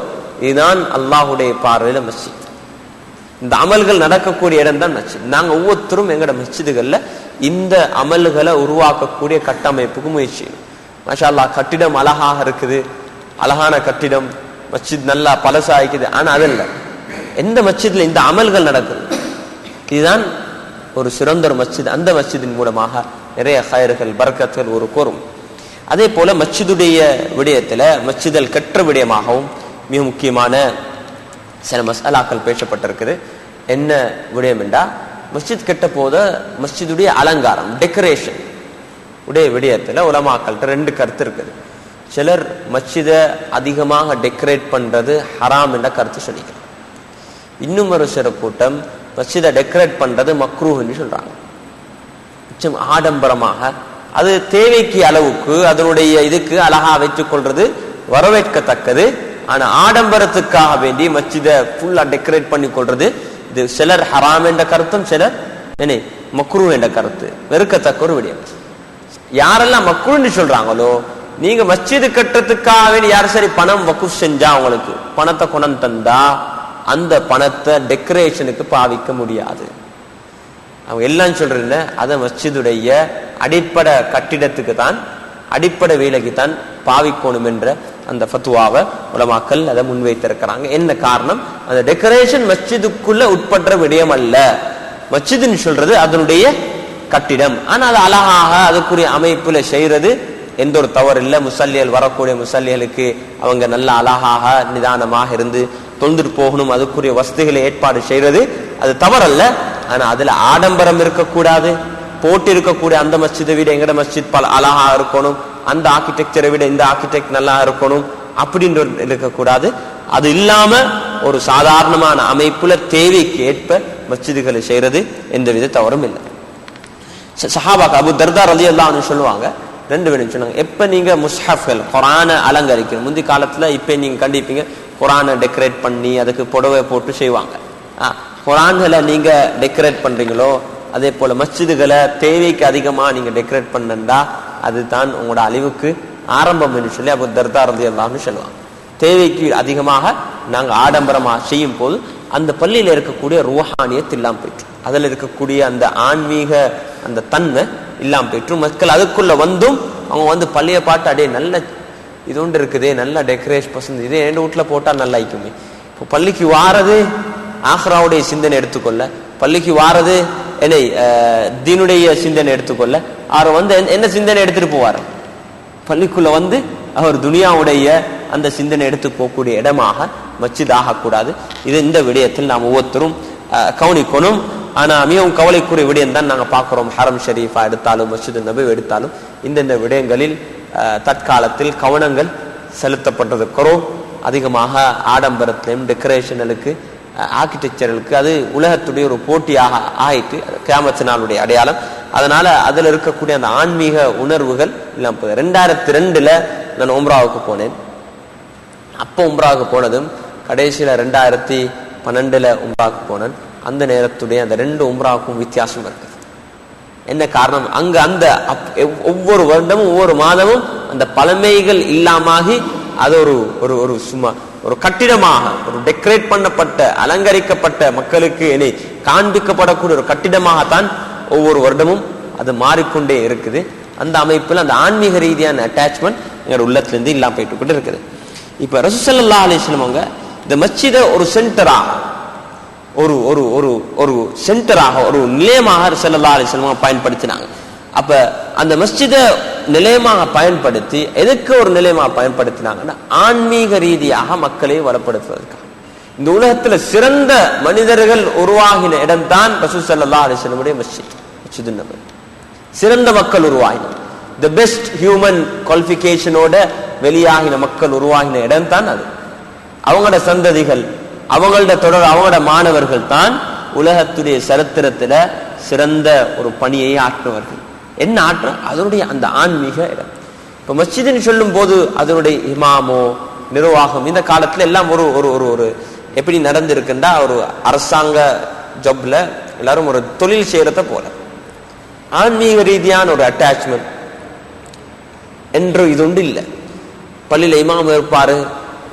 இதுதான் அல்லாஹுடைய பார்வையில மஸ்ஜித். இந்த அமல்கள் நடக்கக்கூடிய இடம் தான் மஸ்ஜித். நாங்க ஒவ்வொருத்தரும் எங்கட மஸ்ஜிதுகள்ல இந்த அமல்களை உருவாக்கக்கூடிய கட்டமைப்புக்கு முயற்சி. மாஷா அல்லாஹ் கட்டிடம் அழகாக இருக்குது, அழகான கட்டிடம், மஸ்ஜித் நல்லா பழசாயிக்குது. ஆனா அதல்ல, எந்த மஸ்ஜித்ல இந்த அமல்கள் நடக்குது இதுதான் ஒரு சிறந்த ஒரு மஸ்ஜித். அந்த மஸ்ஜிதின் மூலமாக நிறைய ஹைர்கள் பரக்கத்துகள் ஒரு கோரும். அதே போல மஸ்ஜிதுடைய விடயத்துல மஸ்ஜிதல் கற்ற விடயமாகவும் மிக முக்கியமான சில மசாலாக்கள் பேசப்பட்டிருக்குது. என்ன விடயம் என்றா, மஸ்ஜித் கெட்ட போத மஸ்ஜிதுடைய அலங்காரம் டெக்கரேஷன் உடைய விடயத்துல உலமாக்கள்கிட்ட ரெண்டு கருத்து இருக்குது. சிலர் மஸ்ஜிதை அதிகமாக டெக்கரேட் பண்றது ஹராம் என்ற கருத்து சொல்லிக்கிறார். இன்னும் ஒரு சில கூட்டம் மஸ்ஜிதை டெக்கரேட் பண்றது மக்ரூஹ்னு சொல்றாங்க. ஆடம்பரமாக அது தேவைக்கு அளவுக்கு அதனுடைய இதுக்கு அழகா வைத்துக் கொள்றது வரவேற்கத்தக்கது. ஆனா ஆடம்பரத்துக்காக வேண்டி மஸ்ஜிதை ஃபுல்லா டெக்கரேட் பண்ணி கொள்றது இது சிலர் ஹராம் என்ற கருத்தும் சிலர் மக்ரூஹ் என்ற கருத்து வெறுக்கத்தக்க ஒரு விடயம். யாரெல்லாம் மக்ரூஹ்னு சொல்றாங்களோ, நீங்க மஸ்ஜிது கட்டுறதுக்காக வேண்டி யார் சரி பணம் வக்குஃப் செஞ்சா உங்களுக்கு பணத்தை கொண்டு தந்தா அந்த பணத்தை டெக்கரேஷனுக்கு பாவிக்க முடியாது. அவங்க எல்லாம் சொல்றேன் அதை மஸ்ஜிதுடைய அடிப்படை கட்டிடத்துக்கு தான் அடிப்படை வேலைக்கு தான் பாவிக்கணும் என்ற அந்த ஃபத்வாவை உலமாக்கள் அதை முன்வைத்திருக்கிறாங்க. என்ன காரணம், அந்த டெக்கரேஷன் மஸ்ஜிதுக்குள்ள உட்பட்ட விடயம் அல்ல. மஸ்ஜிதுன்னு சொல்றது அதனுடைய கட்டிடம். ஆனா அது அழகாக அதுக்குரிய அமைப்புல செய்யறது எந்த ஒரு தவறு இல்லை. முசல்லிகள் வரக்கூடிய முசல்லிகளுக்கு அவங்க நல்ல அழகாக நிதானமாக இருந்து தொழுந்துட்டு போகணும், அதுக்குரிய வசதிகளை ஏற்பாடு செய்யறது அது தவறல்ல. ஆனா அதுல ஆடம்பரம் இருக்கக்கூடாது. போட்டு இருக்கக்கூடிய அந்த மஸ்ஜிதை விட எங்கட மஸ்ஜித் பல அழகா இருக்கணும், அந்த ஆர்கிடெக்சரை விட இந்த ஆர்கிடெக்ட் நல்லா இருக்கணும் அப்படின்ற இருக்கக்கூடாது. அது இல்லாம ஒரு சாதாரணமான அமைப்புல தேவைக்கு ஏற்ப மஸ்ஜிதுகளை செய்யறது எந்தவித தவறும் இல்லை. சஹாபாக்கு அபூ தர்தா ரலியல்லாஹு அன்ஹு சொல்லுவாங்க, ரெண்டு பேரும் சொன்னாங்க, எப்ப நீங்க முஸ்ஹஃப்கள் குர்ஆனை அலங்கரிக்கணும். முந்தி காலத்துல இப்ப நீங்க கண்டிப்பீங்க குர்ஆனை டெக்கரேட் பண்ணி அதுக்கு புடவை போட்டு செய்வாங்க. குர்ஆன்களை நீங்க டெக்கரேட் பண்றீங்களோ அதே போல மஸ்ஜிதுகளை தேவைக்கு அதிகமா நீங்க டெக்கரேட் பண்ணா அதுதான் உங்களோட அழிவுக்கு ஆரம்பம் என்று சொல்லி அபூ தர்தா ரலியல்லாஹு அன்ஹு சொல்லுவாங்க. தேவைக்கு அதிகமாக நாங்க ஆடம்பரமா செய்யும் போது அந்த பள்ளியில இருக்கக்கூடிய ரூஹானியத் இல்லாம போயிட்டு, அதுல இருக்கக்கூடிய அந்த ஆன்மீக அந்த தன்மை இல்லாம போயிட்டு, மக்கள் அதுக்குள்ள வந்தும் அவங்க வந்து பள்ளியை பாட்டு அடே நல்ல இது ஒன்று இருக்குதே, நல்ல டெக்கரேஷன் பசந்து இதே என் வீட்டுல போட்டா நல்லா இருக்குமே. இப்போ பள்ளிக்கு வாரது ஆஹ்ராவுடைய சிந்தனை எடுத்துக்கொள்ள, பள்ளிக்கு வாரது என்னை தீனுடைய சிந்தனை எடுத்துக்கொள்ள, அவர் வந்து என்ன சிந்தனை எடுத்துட்டு போவார், பள்ளிக்குள்ள வந்து அவர் துனியாவுடைய அந்த சிந்தனை எடுத்து போகக்கூடிய இடமாக மஸ்ஜித் ஆகக்கூடாது. இது இந்த விடயத்தில் நாம் ஒவ்வொருத்தரும் கவனிக்கணும். ஆனா மிகவும் கவலைக்குரிய விடயம் தான் நாங்கள் பார்க்கிறோம். ஹரம் ஷரீஃபா எடுத்தாலும் மஸ்ஜித் நபவி எடுத்தாலும் இந்தந்த விடயங்களில் தற்காலத்தில் கவனங்கள் செலுத்தப்பட்டது அதிகமாக ஆடம்பரத்திலும் டெக்கரேஷனுக்கு ஆர்கிடெக்சர்களுக்கு அது உலகத்துடைய ஒரு போட்டியாக ஆயிட்டு கியாமத் நாளுடைய அடையாளம். அதனால அதுல இருக்கக்கூடிய அந்த ஆன்மீக உணர்வுகள் இல்லாம 2002 நான் உம்ராவுக்கு போனேன். அப்போ உம்ராவுக்கு போனதும் கடைசியில 2012 உம்ராவுக்கு போனேன். அந்த நேரத்துடைய அந்த 2 உம்ராவுக்கும் வித்தியாசம் இருக்குது. என்ன காரணம்? அங்க அந்த ஒவ்வொரு வருடமும் ஒவ்வொரு மாதமும் அந்த பழமைகள் இல்லாமகி அது ஒரு சும்மா ஒரு கட்டிடமாக ஒரு டெக்கரேட் பண்ணப்பட்ட அலங்கரிக்கப்பட்ட மக்களுக்கு இனி காண்பிக்கப்படக்கூடிய ஒரு கட்டிடமாகத்தான் ஒவ்வொரு வருடமும் அது மாறிக்கொண்டே இருக்குது. அந்த அமைப்பில் அந்த ஆன்மீக ரீதியான அட்டாச்மெண்ட் எங்களோட உள்ளத்திலிருந்து இல்லாம போயிட்டு கொண்டு இருக்குது. இப்ப ரசூல் ஸல்லல்லாஹு அலைஹி வஸல்லம் அவங்க இந்த மஸ்ஜிதை ஒரு சென்டராக ஒரு ஒரு ஒரு ஒரு சென்டராக ஒரு நிலையமாக ஸல்லல்லாஹு அலைஹி வஸல்லம் பயன்படுத்தினாங்க. அப்ப அந்த மஸ்ஜிதை நிலையமாக பயன்படுத்தி எதுக்கு ஒரு நிலையமாக பயன்படுத்தினாங்கன்னா ஆன்மீக ரீதியாக மக்களை வளப்படுத்துவதற்காக. இந்த உலகத்துல சிறந்த மனிதர்கள் உருவாகின இடம் தான் ரசூல் ஸல்லல்லாஹு அலைஹி வஸல்லம் உடைய மஸ்ஜித் நபவி. சிறந்த மக்கள் உருவாகின தி பெஸ்ட் ஹியூமன் குவாலிஃபிகேஷனோட வெளியாகின மக்கள் உருவாகின இடம் தான் அது. அவங்களோட சந்ததிகள் அவங்களோட தொடர் அவங்களோட மாணவர்கள் தான் உலகத்துடைய சரித்திரத்துல சிறந்த ஒரு பணியை ஆற்றுவார்கள். என்ன ஆற்றம்? அதனுடைய அந்த ஆன்மீக இடம். இப்ப மஸ்ஜிதுன்னு சொல்லும் போது அதனுடைய இமாமோ நிர்வாகம் இந்த காலத்துல எல்லாம் ஒரு ஒரு ஒரு ஒரு எப்படி நடந்திருக்குன்னா ஒரு அரசாங்க ஜப்ல எல்லாரும் ஒரு தொழில் செய்யறத போல ஆன்மீக ரீதியான ஒரு அட்டாச்மெண்ட் என்று இது ஒன்று இல்லை. பள்ளியில இமாம் இருப்பாரு,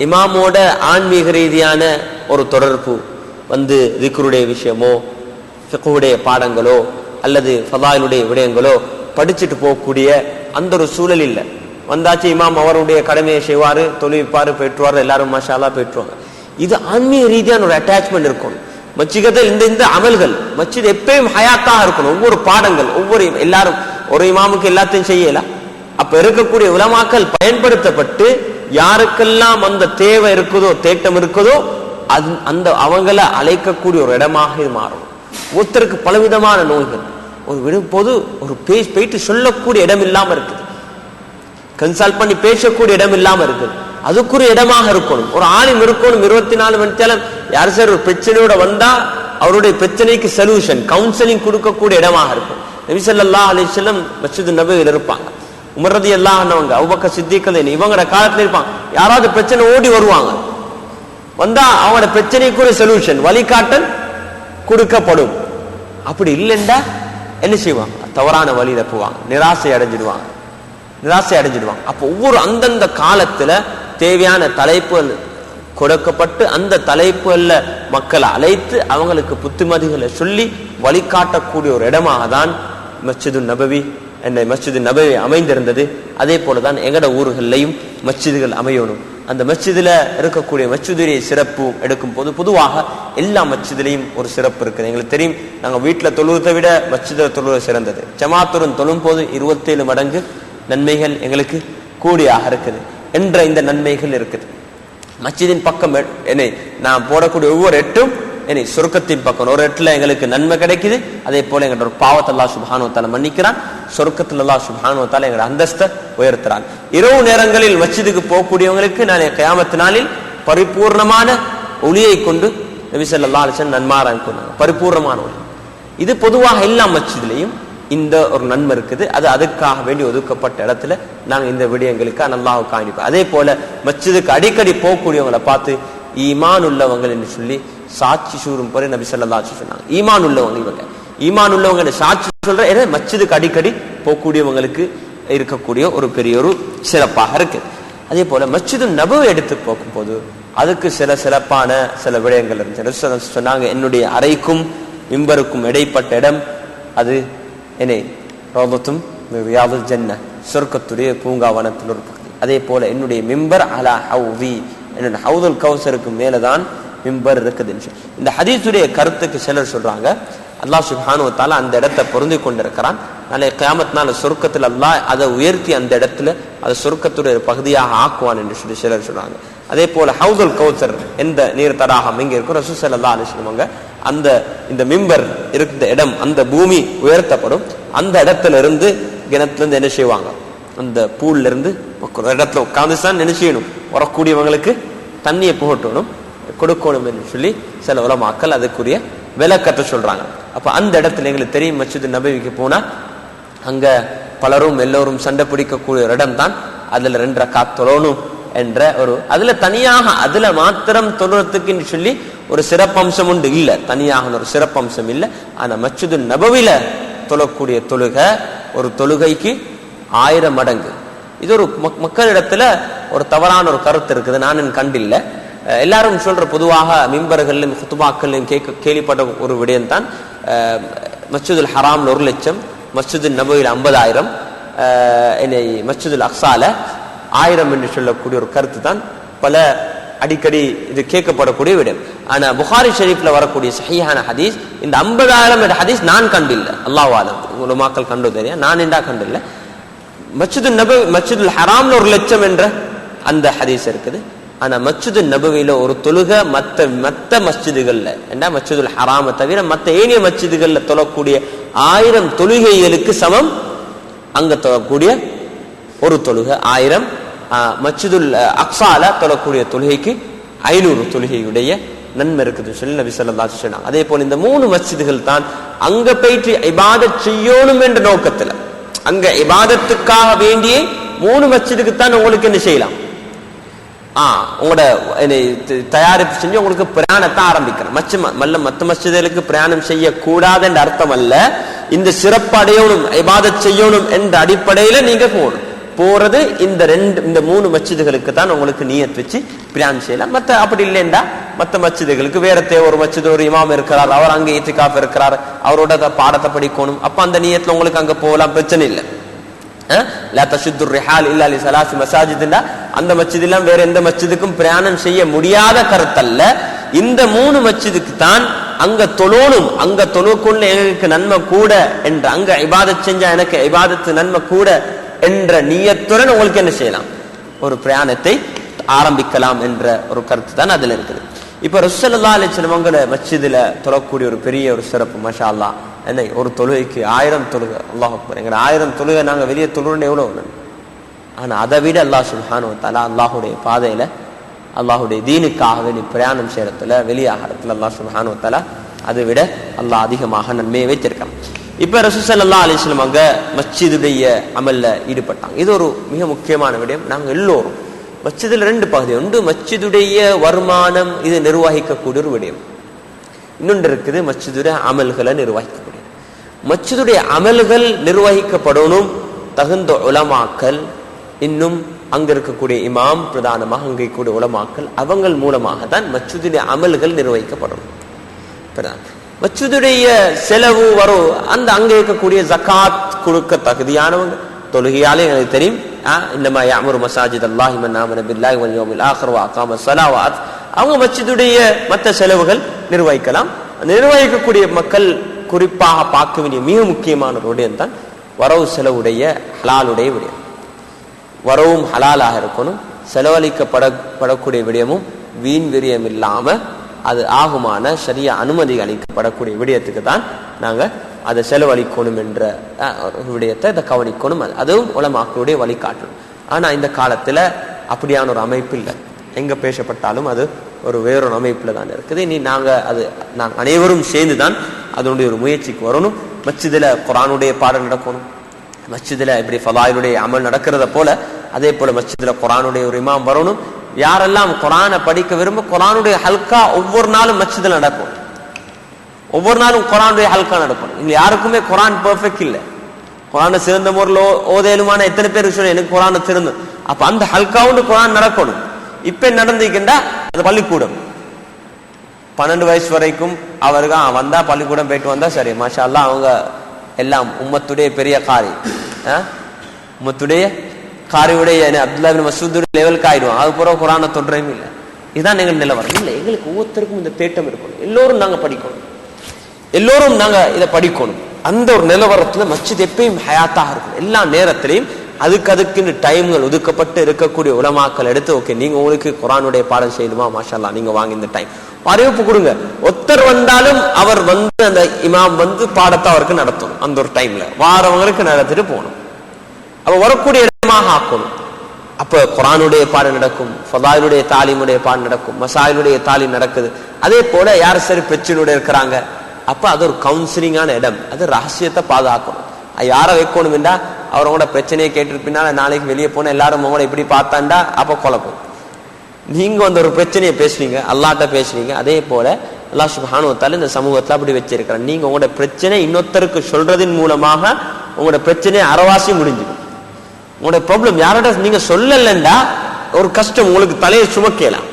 இமாமோட ஆன்மீக ரீதியான ஒரு தொடர்பு திக்ருடைய விஷயமோ ஃபிக்ஹுடைய பாடங்களோ அல்லது ஃபதாயிலுடைய விடயங்களோ படிச்சுட்டு போகக்கூடிய அந்த ஒரு சூழல் இல்லை. வந்தாச்சு இமாம் அவருடைய கடமையை செய்வாரு, தொழுவிப்பாரு, போயிட்டுவாரு, எல்லாரும் மாஷா அல்லாஹ் போயிட்டுருவாங்க. இது ஆன்மீக ரீதியான ஒரு அட்டாச்மெண்ட் இருக்கணும். மஸ்ஜிதில் இந்த அமல்கள் மஸ்ஜித் எப்பயும் ஹயாத்தாக இருக்கணும். ஒவ்வொரு பாடங்கள் ஒவ்வொரு எல்லாரும் ஒரு இமாமுக்கு எல்லாத்தையும் செய்யலாம். அப்ப இருக்கக்கூடிய உலமாக்கள் பயன்படுத்தப்பட்டு யாருக்கெல்லாம் அந்த தேவை இருக்குதோ தேட்டம் இருக்குதோ அந்த அவங்கள அழைக்கக்கூடிய ஒரு இடமாக இது மாறும். ஒருத்தருக்கு பலவிதமான நோய்கள் ஒரு விடும்போது ஒரு போயிட்டு சொல்லக்கூடிய இடம் இல்லாம இருக்குது, கன்சல்ட் பண்ணி பேசக்கூடிய இடம் இல்லாம இருக்குது. அதுக்குரிய இடமாக இருக்கணும். ஒரு ஆளும் இருக்கணும் 24 மணி நேரம். யார் சார் ஒரு பிரச்சனையோட வந்தா அவருடைய பிரச்சனைக்கு சொல்யூஷன் கவுன்சிலிங் கொடுக்கக்கூடிய இடமாக இருக்கும். நபி ஸல்லல்லாஹு அலைஹி வஸல்லம் மஸ்ஜித் நபவியில் இருப்பாங்க. உமர் ரலியல்லாஹு அன்ஹு அபூபக்கர் சித்திக் இவங்களோட காலத்துல இருப்பாங்க. யாராவது பிரச்சனை ஓடி வருவாங்க, வந்தா அவங்களோட பிரச்சனைக்குரிய சொல்யூஷன் வழிகாட்டல் கொடுக்கப்படும். அப்படி இல்லைண்டா என்ன செய்வாங்க? தவறான வழியில போவாங்க, நிராசை அடைஞ்சிடுவாங்க. அப்போ ஒவ்வொரு அந்தந்த காலத்துல தேவையான தலைப்புகள் கொடுக்கப்பட்டு அந்த தலைப்புகள்ல மக்களை அழைத்து அவங்களுக்கு புத்திமதிகளை சொல்லி வழிகாட்டக்கூடிய ஒரு இடமாக தான் மஸ்ஜிது நபவி அமைந்திருந்தது. அதே போலதான் எங்கட ஊர்களையும் மஸ்ஜிதுகள் அமையணும். அந்த மஸ்ஜிதுல இருக்கக்கூடிய மஸ்ஜிதுடைய சிறப்பு எடுக்கும் போது பொதுவாக எல்லா மஸ்ஜிதிலையும் ஒரு சிறப்பு இருக்குது. எங்களுக்கு தெரியும், நாங்க வீட்டுல தொழுவதை விட மஸ்ஜிதுல தொழுவது சிறந்தது. ஜமாத்துடன் தொழும் போது 27 மடங்கு நன்மைகள் எங்களுக்கு கூடியாக இருக்குது என்ற இந்த நன்மைகள் இருக்குது. மஸ்ஜிதின் பக்கம் நான் போடக்கூடிய ஒவ்வொரு எட்டும் சொர்க்கத்தின் பக்கம் ஒரு எட்டுல எங்களுக்கு நன்மை கிடைக்குது. அதே போல எங்களோட ஒரு பாவத்தை அல்லாஹ் சுப்ஹானஹு வ தஆலா மன்னிக்கிறான். சொர்க்கத்தில் அல்லாஹ் சுப்ஹானஹு வ தஆலா எங்களோட அந்தஸ்தை உயர்த்துறான். இரவு நேரங்களில் மஸ்ஜிதுக்கு போகக்கூடியவங்களுக்கு நான் கியாமத் நாளில் பரிபூர்ணமான ஒளியை கொண்டு நபி ஸல்லல்லாஹு அலைஹி வஸல்லம் நன்மாராயம் கொண்டாங்க. பரிபூர்ணமான ஒளி. இது பொதுவாக எல்லா மஸ்ஜிதிலையும் இந்த ஒரு நன்மை இருக்குது. அது அதுக்காக வேண்டி ஒதுக்கப்பட்ட இடத்துல நாங்க இந்த விடயங்களுக்கு அல்லாஹ் காண்பிப்போம். அதே போல மஸ்ஜிதுக்கு அடிக்கடி போகக்கூடியவங்களை பார்த்து ஈமான் உள்ளவங்க என்று சொல்லி சாட்சி சூறும் போது நபி ஸல்லல்லாஹு அலைஹி வஸல்லம் சொன்னாங்க. ஈமான் உள்ளவங்க சாட்சி சொல்ற மஸ்ஜிதுக்கு அடிக்கடி போகக்கூடியவங்களுக்கு இருக்கக்கூடிய ஒரு பெரிய ஒரு சிறப்பாக இருக்கு. அதே போல மஸ்ஜிது நபவி எடுத்து போகும் போது அதுக்கு சிறப்பான சில விடயங்கள் இருந்துச்சு. சொன்னாங்க, என்னுடைய அறைக்கும் மிம்பருக்கும் இடைப்பட்ட இடம் அது ரோதத்தும் ரியாதுல் ஜன்னah, சொர்க்கத்துடைய பூங்காவனத்தில் ஒரு பகுதி. அதே போல என்னுடைய மிம்பர் அலா ஹவுதி, என்னுடைய ஹவுதுல் கௌசருக்கு மேலதான் மிம்பர் இருக்குது. இந்த ஹதீஸுடைய கருத்துக்கு சிலர் சொல்றாங்க, அல்லாஹ் சுப்ஹானஹு வ தஆலா அந்த இடத்தை பொருந்தி கொண்டிருக்கிறான். நாளை கியாமத் நாள் சொர்க்கத்தில் அல்லாஹ் அதை உயர்த்தி அந்த இடத்துல அதை சொர்க்கத்துடைய ஒரு பகுதியாக ஆக்குவான் என்று சொல்லி சிலர் சொல்றாங்க. அதே போல ஹவுதுல் கௌசர் எந்த நீர் தடாகம் எங்க இருக்கும், ரசூல் ஸல்லல்லாஹு அலைஹி வஸல்லம் அந்த இந்த மிம்பர் இருந்த இடம் அந்த பூமி உயர்த்தப்படும். அந்த இடத்துல இருந்து கிணத்துல இருந்து என்ன செய்வாங்க, அந்த பூல்ல இருந்து இடத்துல உட்கார்ந்து தான் என்ன செய்யணும், வரக்கூடியவங்களுக்கு தண்ணியை புகட்டணும் கொடுக்கணும் என்று சொல்லி சில உலமாக்கள் அதுக்குரிய விளக்கத்தை சொல்றாங்க. அப்ப அந்த இடத்துல எங்களுக்கு தெரியும், மஸ்ஜித் நபவிக்கு போனா அங்க பலரும் எல்லோரும் சண்டை பிடிக்கக்கூடிய ஒரு இடம் தான். அதுல 2 ரக்காத் தொழணும் என்ற ஒரு அதுல தனியாக அதுல மாத்திரம் தொழுறதுக்கு சொல்லி ஒரு சிறப்பம்சம் உண்டு இல்ல, தனியாக ஒரு சிறப்பம்சம் இல்லை. ஆனா மஸ்ஜித் நபவில தொழக்கூடிய தொழுகை ஒரு தொழுகைக்கு 1000 மடங்கு. இது ஒரு மக்களிடத்துல ஒரு தவறான ஒரு கருத்து இருக்குது, நான் கண்டில்ல. எல்லாரும் சொல்ற பொதுவாக மிம்பர்கள்லையும் குத்துபாக்கள்லையும் கேள்விப்பட்ட ஒரு விடயம் தான், மஸ்ஜிதுல் ஹராம்ல 1 லட்சம், மஸ்ஜிது நபவில 50,000, மஸ்ஜிதுல் அக்ஸால 1000 என்று சொல்லக்கூடிய ஒரு கருத்து தான் பல அடிக்கடி இது கேட்கப்படக்கூடிய விடயம். ஆனா புகாரி ஷரீஃப்ல வரக்கூடிய சஹீஹான ஹதீஸ் இந்த 50,000 என்ற ஹதீஸ் நான் கண்டில்ல, அல்லாஹ் ஆலம் உலமாக்கள் கண்டு தெரியும், நான் என்றா கண்டில்ல. மஸ்ஜிது நபவி மஸ்ஜிதுல் ஹராம்ல 1 லட்சம் என்ற அந்த ஹதீஸ் இருக்குது. ஆனா மஸ்ஜிது நபவில ஒரு தொழுகை மத்த மஸ்ஜிதுகள்ல என்ன மஸ்ஜிதுல் ஹராம தவிர மத்த ஏனைய மஸ்ஜிதுகள்ல தொழக்கூடிய 1000 தொழுகைகளுக்கு சமம் அங்க தொழக்கூடிய ஒரு தொழுகை 1000. மஸ்ஜிதுல் அக்ஸால தொழக்கூடிய தொழுகைக்கு 500 தொழுகையுடைய நன்மை இருக்குது சொல்லி நபி ஸல்லல்லாஹு அலைஹி வஸல்லம். அதே போல இந்த 3 மஸ்ஜிதுகள் தான் அங்க போயிட்டு இபாதத் செய்யணும் என்ற நோக்கத்துல, அங்க இபாதத்துக்காக வேண்டிய 3 மஸ்ஜிதுக்கு தான் உங்களுக்கு என்ன செய்யலாம், உங்களோட தயாரிப்பு செஞ்சு உங்களுக்கு பிரயாணத்தை ஆரம்பிக்கிறேன். மத்த மஸ்ஜிதுகளுக்கு பிரயாணம் செய்யக்கூடாது என்ற அர்த்தம் அல்ல, இந்த சிறப்பு அடையணும் இபாதத் செய்யணும் என்ற அடிப்படையில நீங்க போறது இந்த 3 மஸ்ஜிதுகளுக்கு தான் உங்களுக்கு நியத் வச்சு பிரயாணம் செய்யலாம். மத்த அப்படி இல்லைண்டா மத்த மஸ்ஜிதுகளுக்கு வேற ஒரு மஸ்ஜிது ஒரு இமாம் இருக்கிறார், அவர் அங்க இத்திகாஃப் இருக்கிறார், அவரோட பாடத்தை படிக்கணும், அப்ப அந்த நியத்துல உங்களுக்கு அங்க போகலாம், பிரச்சனை இல்லை. லா தஷுத்து ரிஹால் இல்லா லி ஸலாசி மசாஜித்னா அந்த மஸ்ஜிதெல்லாம் வேற எந்த மஸ்ஜிதுக்கும் பிரயாணம் செய்ய முடியாத கருத்தல்ல. இந்த 3 மஸ்ஜிதுக்கு தான் அங்க தொழணும், அங்க தொழுக்குள்ள எனக்கு நன்மை கூட என்ற, அங்க இபாதத் செஞ்சா எனக்கு இபாதத்து நன்மை கூட என்ற நியத்துடன் உங்களுக்கு என்ன செய்யலாம், ஒரு பிரயாணத்தை ஆரம்பிக்கலாம் என்ற ஒரு கருத்து தான் அதுல இருக்குது. இப்ப ரசூல் ஸல்லல்லாஹு அலைஹி வஸல்லம் மஸ்ஜிதுல தொழக்கூடிய ஒரு பெரிய ஒரு சிறப்பு மாஷா அல்லாஹ். என்ன ஒரு தொழுகைக்கு 1000 தொழுகை, அல்லாஹ் அக்பர். எங்க 1000 தொழுகை நாங்க வெளியே தொழுறோம் எவ்வளவு, ஆனா அதை விட அல்லாஹ் சுப்ஹானஹு வ தஆலா அல்லாஹுடைய பாதையில அல்லாஹுடைய தீனுக்காக நீ பிரயாணம் செய்யறதுல வெளியாகிறதுல அல்லாஹ் சுப்ஹானஹு வ தஆலா அதை விட அல்லாஹ் அதிகமாக நன்மையை வைத்திருக்கான். இப்ப ரசூல் ஸல்லல்லாஹு அலைஹி வஸல்லம் அங்க மஸ்ஜிதுடைய அமல்ல ஈடுபட்டாங்க. இது ஒரு மிக முக்கியமான விடயம். நாங்க எல்லோரும் மஸ்ஜிதுல 2 பகுதி உண்டு, மஸ்ஜிதுடைய வருமானம் இது நிர்வகிக்கக்கூடிய ஒரு விடயம், இன்னொன்று இருக்குது மஸ்ஜிதுடைய அமல்களை நிர்வகிக்கக்கூடிய. மஸ்ஜிதுடைய அமல்கள் நிர்வகிக்கப்படணும் தகுந்த உலமாக்கள், இன்னும் அங்க இருக்கக்கூடிய இமாம், பிரதானமாக அங்கே கூடிய உலமாக்கள், அவங்கள் மூலமாக தான் மஸ்ஜிதுடைய அமல்கள் நிர்வகிக்கப்படணும். மஸ்ஜிதுடைய செலவு வரும், அந்த அங்க இருக்கக்கூடிய ஜகாத் கொடுக்க தகுதியானவங்க, தொழுகையாலே எனக்கு தெரியும், இன்னமா யஅமுரு மசாஜித் அல்லாஹி மன் ஆமன பில்லாஹி வல் யௌமில் ஆகிர் வ அகாம ஸலாவாத், அவங்க மஸ்ஜிதுடைய மற்ற செலவுகள் நிர்வகிக்கலாம். நிர்வகிக்கக்கூடிய மக்கள் குறிப்பாக பார்க்க வேண்டிய மிக முக்கியமான ஒரு விடயம் தான் வரவு செலவுடைய ஹலாலுடைய விடயம். வரவும் ஹலாலாக இருக்கணும், செலவழிக்கப்படக்கூடிய விடயமும் வீண் விரயம் இல்லாம அது ஆகுமான சரியா அனுமதி அளிக்கப்படக்கூடிய விடயத்துக்கு தான் நாங்க அதை செலவழிக்கணும் என்ற விடயத்தை இதை கவனிக்கணும். அதுவும் உலமாக்களுடைய வழிகாட்டணும். ஆனா இந்த காலத்துல அப்படியான ஒரு அமைப்பு இல்லை, எங்க பேசப்பட்டாலும் அது ஒரு வேறொரு அமைப்புல தான் இருக்குது. நாங்க அனைவரும் சேர்ந்துதான் அதனுடைய ஒரு முயற்சிக்கு வரணும். மஸ்ஜிதுல குர்ஆனுடைய பாடம் நடக்கணும், மஸ்ஜிதுல இப்படி ஃபலாயிலுடைய அமல் நடக்கிறத போல அதே போல மஸ்ஜிதுல குர்ஆனுடைய ஒரு இமாம் வரணும். யாரெல்லாம் குர்ஆனை படிக்க விரும்ப குர்ஆனுடைய ஹல்கா ஒவ்வொரு நாளும் மஸ்ஜிதுல நடக்கும், ஒவ்வொரு நாளும் குர்ஆனுடைய ஹல்கா நடக்கும். இங்க யாருக்குமே குர்ஆன் பெர்ஃபெக்ட் இல்லை, குர்ஆனை சிறந்த முறையில் ஓதேலுமான எத்தனை பேருக்கு சொல்ல எனக்கு குர்ஆனை சிறந்து, அப்ப அந்த ஹல்காவுண்டு குர்ஆன் நடக்கணும். இப்ப நடந்துக்கின்றா அது பள்ளிக்கூடம் 12 வயசு வரைக்கும் அவருக்கு வந்தா பள்ளிக்கூடம் போயிட்டு வந்தா சரி மாஷா அல்லாஹ், அவங்க எல்லாம் உம்மத்துடைய பெரிய காரி, உம்மத்துடைய காரியுடைய அப்துல்லா இப்னு மஸ்ஊதுடைய லெவலுக்கு ஆயிடுவோம். அது பூரா குர்ஆனை தொடுறதும் இல்லை. இதுதான் எங்கள் நிலவரம் இல்லை. எங்களுக்கு ஒவ்வொருத்தருக்கும் இந்த தேட்டம் இருக்கணும், எல்லோரும் நாங்க படிக்கணும். எல்லோரும் நாங்க இதை படிக்கணும். அந்த ஒரு நிலவரத்துல மஸ்ஜித் எப்பயும் ஹயாத்தாக இருக்கும். எல்லா நேரத்திலையும் அதுக்கு டைம்கள் ஒதுக்கப்பட்டு இருக்கக்கூடிய உலமாக்கள் எடுத்து, ஓகே நீங்க உங்களுக்கு குர்ஆனுடைய பாடம் செய்யணுமா, மாஷா அல்லாஹ் நீங்க வாங்க இந்த டைம் அறிவிப்பு கொடுங்க. ஒருத்தர் வந்தாலும் அவர் வந்து அந்த இமாம் வந்து பாடத்தை அவருக்கு நடத்தணும். அந்த ஒரு டைம்ல வாரவங்களுக்கு நடத்திட்டு போகணும். அப்ப வரக்கூடிய இடமாக ஆக்கணும். அப்ப குர்ஆனுடைய பாடம் நடக்கும், ஃபதாயிலுடைய தாலீமுடைய பாடம் நடக்கும், மசாயிலுடைய தாலீம் நடக்குது. அதே போல யார் சரி பிரச்சனையோட இருக்கிறாங்க, அப்ப அது ஒரு கவுன்சிலிங்கான இடம். அது ரகசியத்தை பாதுகாக்கணும். யாரை வைக்கணும் என்றா, அவரோட பிரச்சனையை கேட்டிருப்பினால நாளைக்கு வெளியே போன எல்லாரும் உங்களோட இப்படி பார்த்தாண்டா அப்ப குழப்பம். நீங்க வந்து ஒரு பிரச்சனையை பேசுறீங்க, அல்லாஹ்ட்ட பேசுறீங்க. அதே போல அல்லாஹ் சுப்ஹானஹு வ தஆலா இந்த சமூகத்துல அப்படி வச்சிருக்கிறார். நீங்க உங்களோட பிரச்சனை இன்னொருத்தருக்கு சொல்றதின் மூலமாக உங்களோட பிரச்சனை அறவாசி முடிஞ்சிடும். உங்களோட ப்ராப்ளம் யாரோட நீங்க சொல்லலண்டா ஒரு கஷ்டம் உங்களுக்கு தலையை சுமக்கலாம்.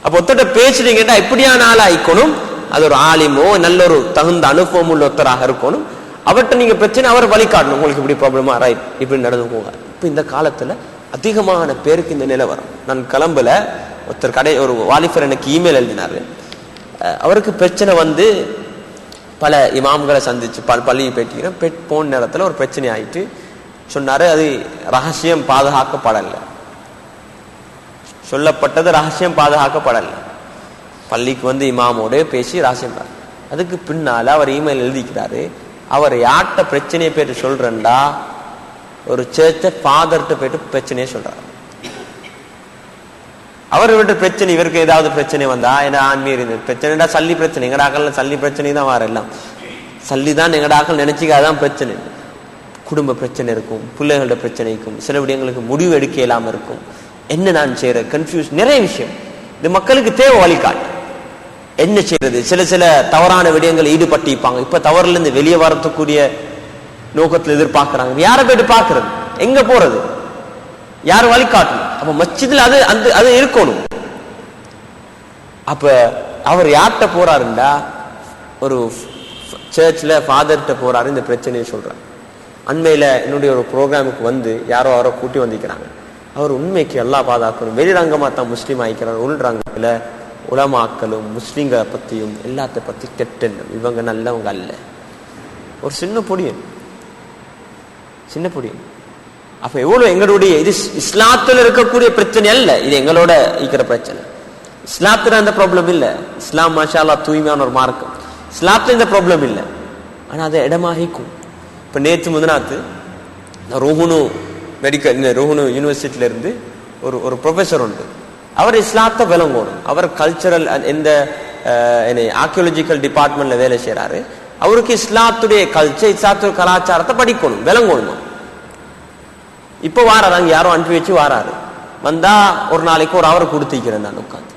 அப்ப ஒருத்தட்ட பேசுறீங்கன்னா இப்படியான ஆளா ஆயிக்கணும். அது ஒரு ஆலிமோ நல்ல ஒரு தகுந்த அனுபவம் உள்ள ஒருத்தராக இருக்கணும். அவர்கிட்ட நீங்க பிரச்சனை அவர் வழிகாட்டணும். உங்களுக்கு இப்படி ப்ராப்ளமா, ரைட் இப்படி நடந்து போங்க. இப்ப இந்த காலத்துல அதிகமான பேருக்கு இந்த நிலவரம். நான் கிளம்புல ஒருத்தர் ஒரு வாலிபர் எனக்கு இமெயில் எழுதினாரு. அவருக்கு பிரச்சனை வந்து பல இமாம்களை சந்திச்சு பள்ளியை பேட்டிக்கிறேன். போன நேரத்துல ஒரு பிரச்சனை ஆயிட்டு சொன்னாரு, அது ரகசியம் பாதுகாக்கப்படல, சொல்லப்பட்டது ரகசியம் பாதுகாக்கப்படல. பள்ளிக்கு வந்து இமாமோட பேசி ரகசியம். அதுக்கு பின்னால அவர் இமெயில் எழுதிக்கிறாரு, அவர் யார்கிட்ட பிரச்சனையை போயிட்டு சொல்றா, ஒரு சேர்ச்ச ஃபாதர்கிட்ட போயிட்டு பிரச்சனையை சொல்றாரு. அவர் விட்டு பிரச்சனை, இவருக்கு ஏதாவது பிரச்சனை வந்தா என்ன ஆன்மீக பிரச்சனைடா, சல்லி பிரச்சனை எங்கடாக்கள் சல்லி பிரச்சனை தான் வர, எல்லாம் சல்லி தான் எங்கடாக்கள் நினைச்சுக்காதான் பிரச்சனை. குடும்ப பிரச்சனை இருக்கும், பிள்ளைகளோட பிரச்சனைக்கும், சில விடயங்களுக்கு முடிவு எடுக்க இல்லாம இருக்கும். என்ன நான் செய்யற கன்ஃபியூஸ், நிறைய விஷயம். இது மக்களுக்கு தேவை வழிகாட்டு. என்ன செய்யறது, சில தவறான விடயங்கள் ஈடுபட்டிருப்பாங்க. இப்ப தவறுல இருந்து வெளியே வரக்கூடிய நோக்கத்துல எதிர்பார்க்கிறாங்க. யாரை போயிட்டு பாக்குறது, எங்க போறது, யார் வழிகாட்டணும்? அப்ப மஸ்ஜித்ல அது இருக்கணும். அப்ப அவர் யார்கிட்ட போறாருண்டா, ஒரு சர்ச்ல ஃபாதர்கிட்ட போறாரு. இந்த பிரச்சனையை சொல்றாரு. அண்மையில என்னுடைய ஒரு ப்ரோக்ராமுக்கு வந்து யாரோ அவரை கூட்டி வந்திருக்கிறாங்க. அவர் உண்மைக்கு எல்லாம் பாதுகாக்கணும். வெளிரங்கமா தான் முஸ்லீம் ஆகிக்கிறார். உள்ரங்கத்துல உலமாக்களும் முஸ்லீம்களை பத்தியும் எல்லாத்த பத்தி கெட்டெண்ணம், இவங்க நல்லவங்க அல்ல. ஒரு சின்ன பொடியன். அப்ப எவ்வளவு எங்களுடைய இது இஸ்லாத்துல இருக்கக்கூடிய பிரச்சனை அல்ல, இது எங்களோட இருக்கிற பிரச்சனை. இஸ்லாத்துல அந்த ப்ராப்ளம் இல்ல. இஸ்லாம் மாஷா அல்லாஹ் தூய்மையான ஒரு மார்க்கம். இஸ்லாத்துல இந்த ப்ராப்ளம் இல்லை. ஆனா அதை இடமாகிக்கும். இப்ப நேற்று முதனாத்து ரோஹுனு யூனிவர்சிட்டியில இருந்து ஒரு ப்ரொஃபஸர் உண்டு. அவர் இஸ்லாத்தை விளங்கணும். அவர் கல்ச்சரல் எந்த ஆர்கியாலஜிக்கல் டிபார்ட்மெண்ட்ல வேலை செய்யறாரு. அவருக்கு இஸ்லாத்துடைய கல்ச்சர், இஸ்லாத்துடைய கலாச்சாரத்தை படிக்கணும், விளங்கணும். இப்ப வாராரு, அங்க யாரும் அனுப்பி வச்சு வாராரு. வந்தா ஒரு நாளைக்கு ஒரு அவர் கொடுத்திக்கிறேன். நான் உட்காந்து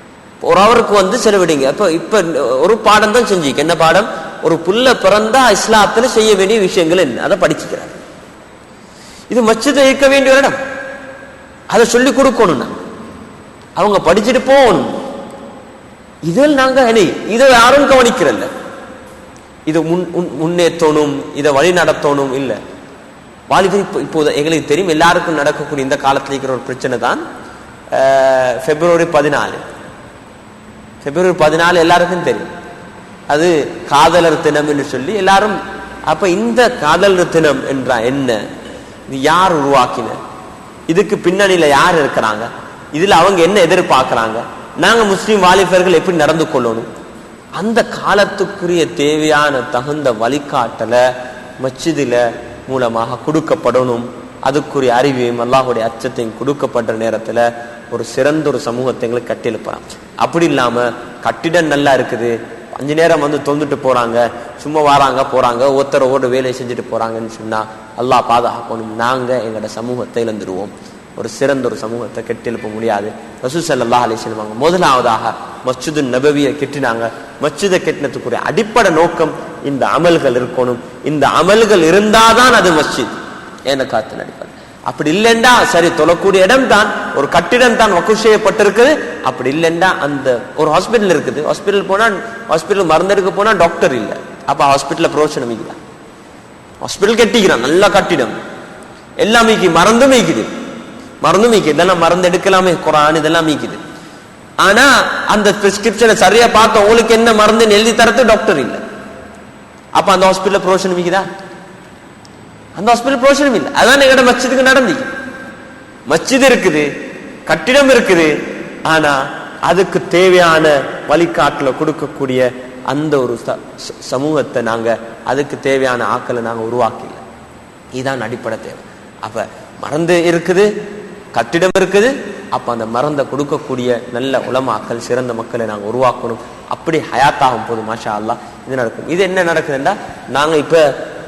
ஒரு அவருக்கு வந்து செலவிடுங்க. இப்ப ஒரு பாடம் தான் செஞ்சுக்க. என்ன பாடம்? ஒரு புள்ள பிறந்தா இஸ்லாத்துல செய்ய வேண்டிய விஷயங்கள் என்ன, அதை படிச்சுக்கிறார். இது மஸ்ஜித் இருக்க வேண்டிய ஒரு இடம். அதை சொல்லி கொடுக்கணும். அவங்க படிச்சுட்டு போகணும். இதில் நாங்க இதை யாரும் கவனிக்கிறல்ல. இது முன்னேற்றணும், இதை வழி நடத்தணும் இல்ல. வாலிபர் இப்போது எங்களுக்கு தெரியும், எல்லாருக்கும் நடக்கக்கூடிய இந்த காலத்தில் இருக்கிற ஒரு பிரச்சனை தான் பிப்ரவரி 14 எல்லாருக்கும் தெரியும். அது காதலர் தினம் என்று சொல்லி எல்லாரும். அப்ப இந்த காதலர் தினம் என்றா என்ன, இது யார் உருவாக்கின, இதுக்கு பின்னணியில யார் இருக்கிறாங்க, இதுல அவங்க என்ன எதிர்பார்க்கிறாங்க, நாங்க முஸ்லீம் வாலிபர்கள் எப்படி நடந்து கொள்ளணும், அந்த காலத்துக்குரிய தேவையான தகுந்த வழிகாட்டல மஸ்ஜிதில மூலமாக கொடுக்கப்படணும். அதுக்குரிய அறிவையும் அல்லாஹுடைய அச்சத்தையும் கொடுக்கப்படுற நேரத்துல ஒரு சிறந்த ஒரு சமூகத்தை எங்களுக்கு கட்டியெழுப்பலாம். அப்படி இல்லாம கட்டிடம் நல்லா இருக்குது, 5 நேரம் வந்து தொந்துட்டு போறாங்க, சும்மா வராங்க போறாங்க, ஒருத்தரோடு வேலை செஞ்சுட்டு போறாங்கன்னு சொன்னா அல்லாஹ் பாதுகாக்கணும். நாங்க எங்களோட சமூகத்தை இழந்துருவோம். ஒரு சிறந்த ஒரு சமூகத்தை கெட்டெழுப்ப முடியாது. ரசூல் ஸல்லல்லாஹு அலைஹி வஸல்லம் முதலாவதாக மஸ்ஜிது நபவியை கெட்டினாங்க. மஸ்ஜிதை கெட்டினதுக்குரிய அடிப்படை நோக்கம் இந்த அமல்கள் இருக்கணும். இந்த அமல்கள் இருந்தாதான் அது மஸ்ஜித் என்ன காத்து நடிப்பது. அப்படி இல்லைண்டா சரி தொழக்கூடிய இடம் தான், ஒரு கட்டிடம் தான் வக்ஃப் செய்யப்பட்டிருக்குது. அப்படி இல்லைண்டா அந்த ஒரு ஹாஸ்பிட்டல் இருக்குது, ஹாஸ்பிட்டல் போனா ஹாஸ்பிட்டல் மருந்தெடுக்க போனா டாக்டர் இல்லை, அப்ப ஹாஸ்பிட்டல்ல பிரயோஜனம் இல்லை. ஹாஸ்பிட்டல் கட்டிக்கிறான், நல்ல கட்டிடம் எல்லாம் மீக்கி, மருந்தும் மீக்குது, இதெல்லாம் மருந்து எடுக்கலாமே, குர்ஆன் இதெல்லாம் மீக்குது. ஆனா அந்த பிரிஸ்கிரிப்ஷனை சரியா பார்த்து உங்களுக்கு என்ன மருந்து எழுதி தரது டாக்டர் இல்லை. அப்ப அந்த ஹாஸ்பிட்டல் புரோஷனம் இருக்குதா? அந்த ஹாஸ்பிட்டல் புரோஷனம் இல்லை. அதான் எங்கட மஸ்ஜிதுக்கு நடந்து. மஸ்ஜித் இருக்குது, கட்டிடம் இருக்குது, ஆனா அதுக்கு தேவையான வழிகாட்டுல கொடுக்கக்கூடிய அந்த ஒரு சமூகத்தை நாங்க, அதுக்கு தேவையான ஆக்களை நாங்க உருவாக்கல. இதுதான் அடிப்படை தேவை. அப்ப மறந்து இருக்குது, கட்டிடம் இருக்குது, அப்ப அந்த மறந்த கொடுக்கக்கூடிய நல்ல உலமாக்கள், சிறந்த மக்களை நாங்க உருவாக்கணும். அப்படி ஹயாத்தாகும் போது மாஷா அல்லாஹ் இது நடக்கும். இது என்ன நடக்குதுன்னா, நாங்க இப்ப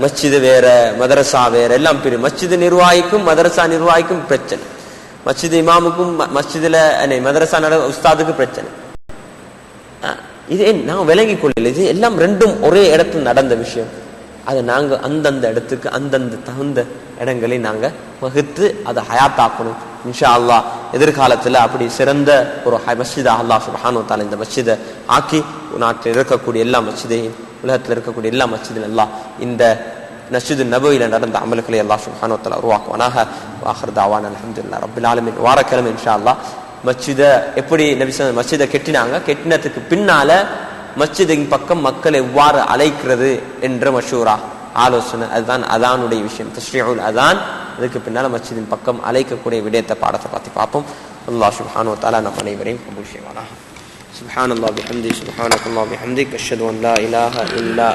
மஸ்ஜிது வேற, மதரசா வேற, எல்லாம் பெரிய மஸ்ஜிது நிர்வாகிக்கும் மதரசா நிர்வாகிக்கும் பிரச்சனை, மஸ்ஜித் இமாமுக்கும் மஸ்ஜிதுல மதரசா உஸ்தாதுக்கு பிரச்சனை. இது நாங்க விளங்கி கொள்ளல. இது எல்லாம் ரெண்டும் ஒரே இடத்துல நடந்த விஷயம். அதை நாங்க அந்தந்த இடத்துக்கு அந்தந்த தகுந்த இடங்களை நாங்க வகுத்து அதை ஹயாத்தாக்கணும். இன்ஷா அல்லாஹ் எதிர்காலத்துல அப்படி சிறந்த ஒரு மஸ்ஜிதா அல்லாஹ் சுப்ஹானஹு வ தஆலா இந்த மஸ்ஜிதை ஆக்கி நாட்டில் இருக்கக்கூடிய எல்லா மஸ்ஜிதையும், உலகத்தில் இருக்கக்கூடிய எல்லா மஸ்ஜிதிலும் அல்லாஹ் இந்த மஸ்ஜிது நபவியில நடந்த அமல்களை அல்லாஹ் சுப்ஹானஹு வ தஆலா உருவாக்குவானாக. வாஹிர் தஅவானா அல்ஹம்துலில்லாஹி ரப்பில் ஆலமீன். வாரக்கிழமை இன்ஷா அல்லாஹ் மஸ்ஜிதை எப்படி நபி ஸல்லல்லாஹு அலைஹி மஸ்ஜிதை கட்டினாங்க, கட்டினத்துக்கு பின்னால மஸ்ஜிதின் பக்கம் மக்களை எவ்வாறு அழைக்கிறது என்ற மஷூரா ஆலோசனை, அதுதான் அதானுடைய விஷயம். தஸ்ரீஉல் அதான், அதுக்கு பின்னால மஸ்ஜிதின் பக்கம் அழைக்கக்கூடிய விடயத்தை பாடத்தை பார்த்து பார்ப்போம். அல்லாஹ் சுப்ஹானஹு வ தஆலா நம் அனைவரையும் கபூல் செய்வானாக. சுப்ஹானல்லாஹி வபிஹம்திஹி சுப்ஹானக்கல்லாஹி வபிஹம்திக அஷ்ஹது அன் லா இலாஹா இல்லா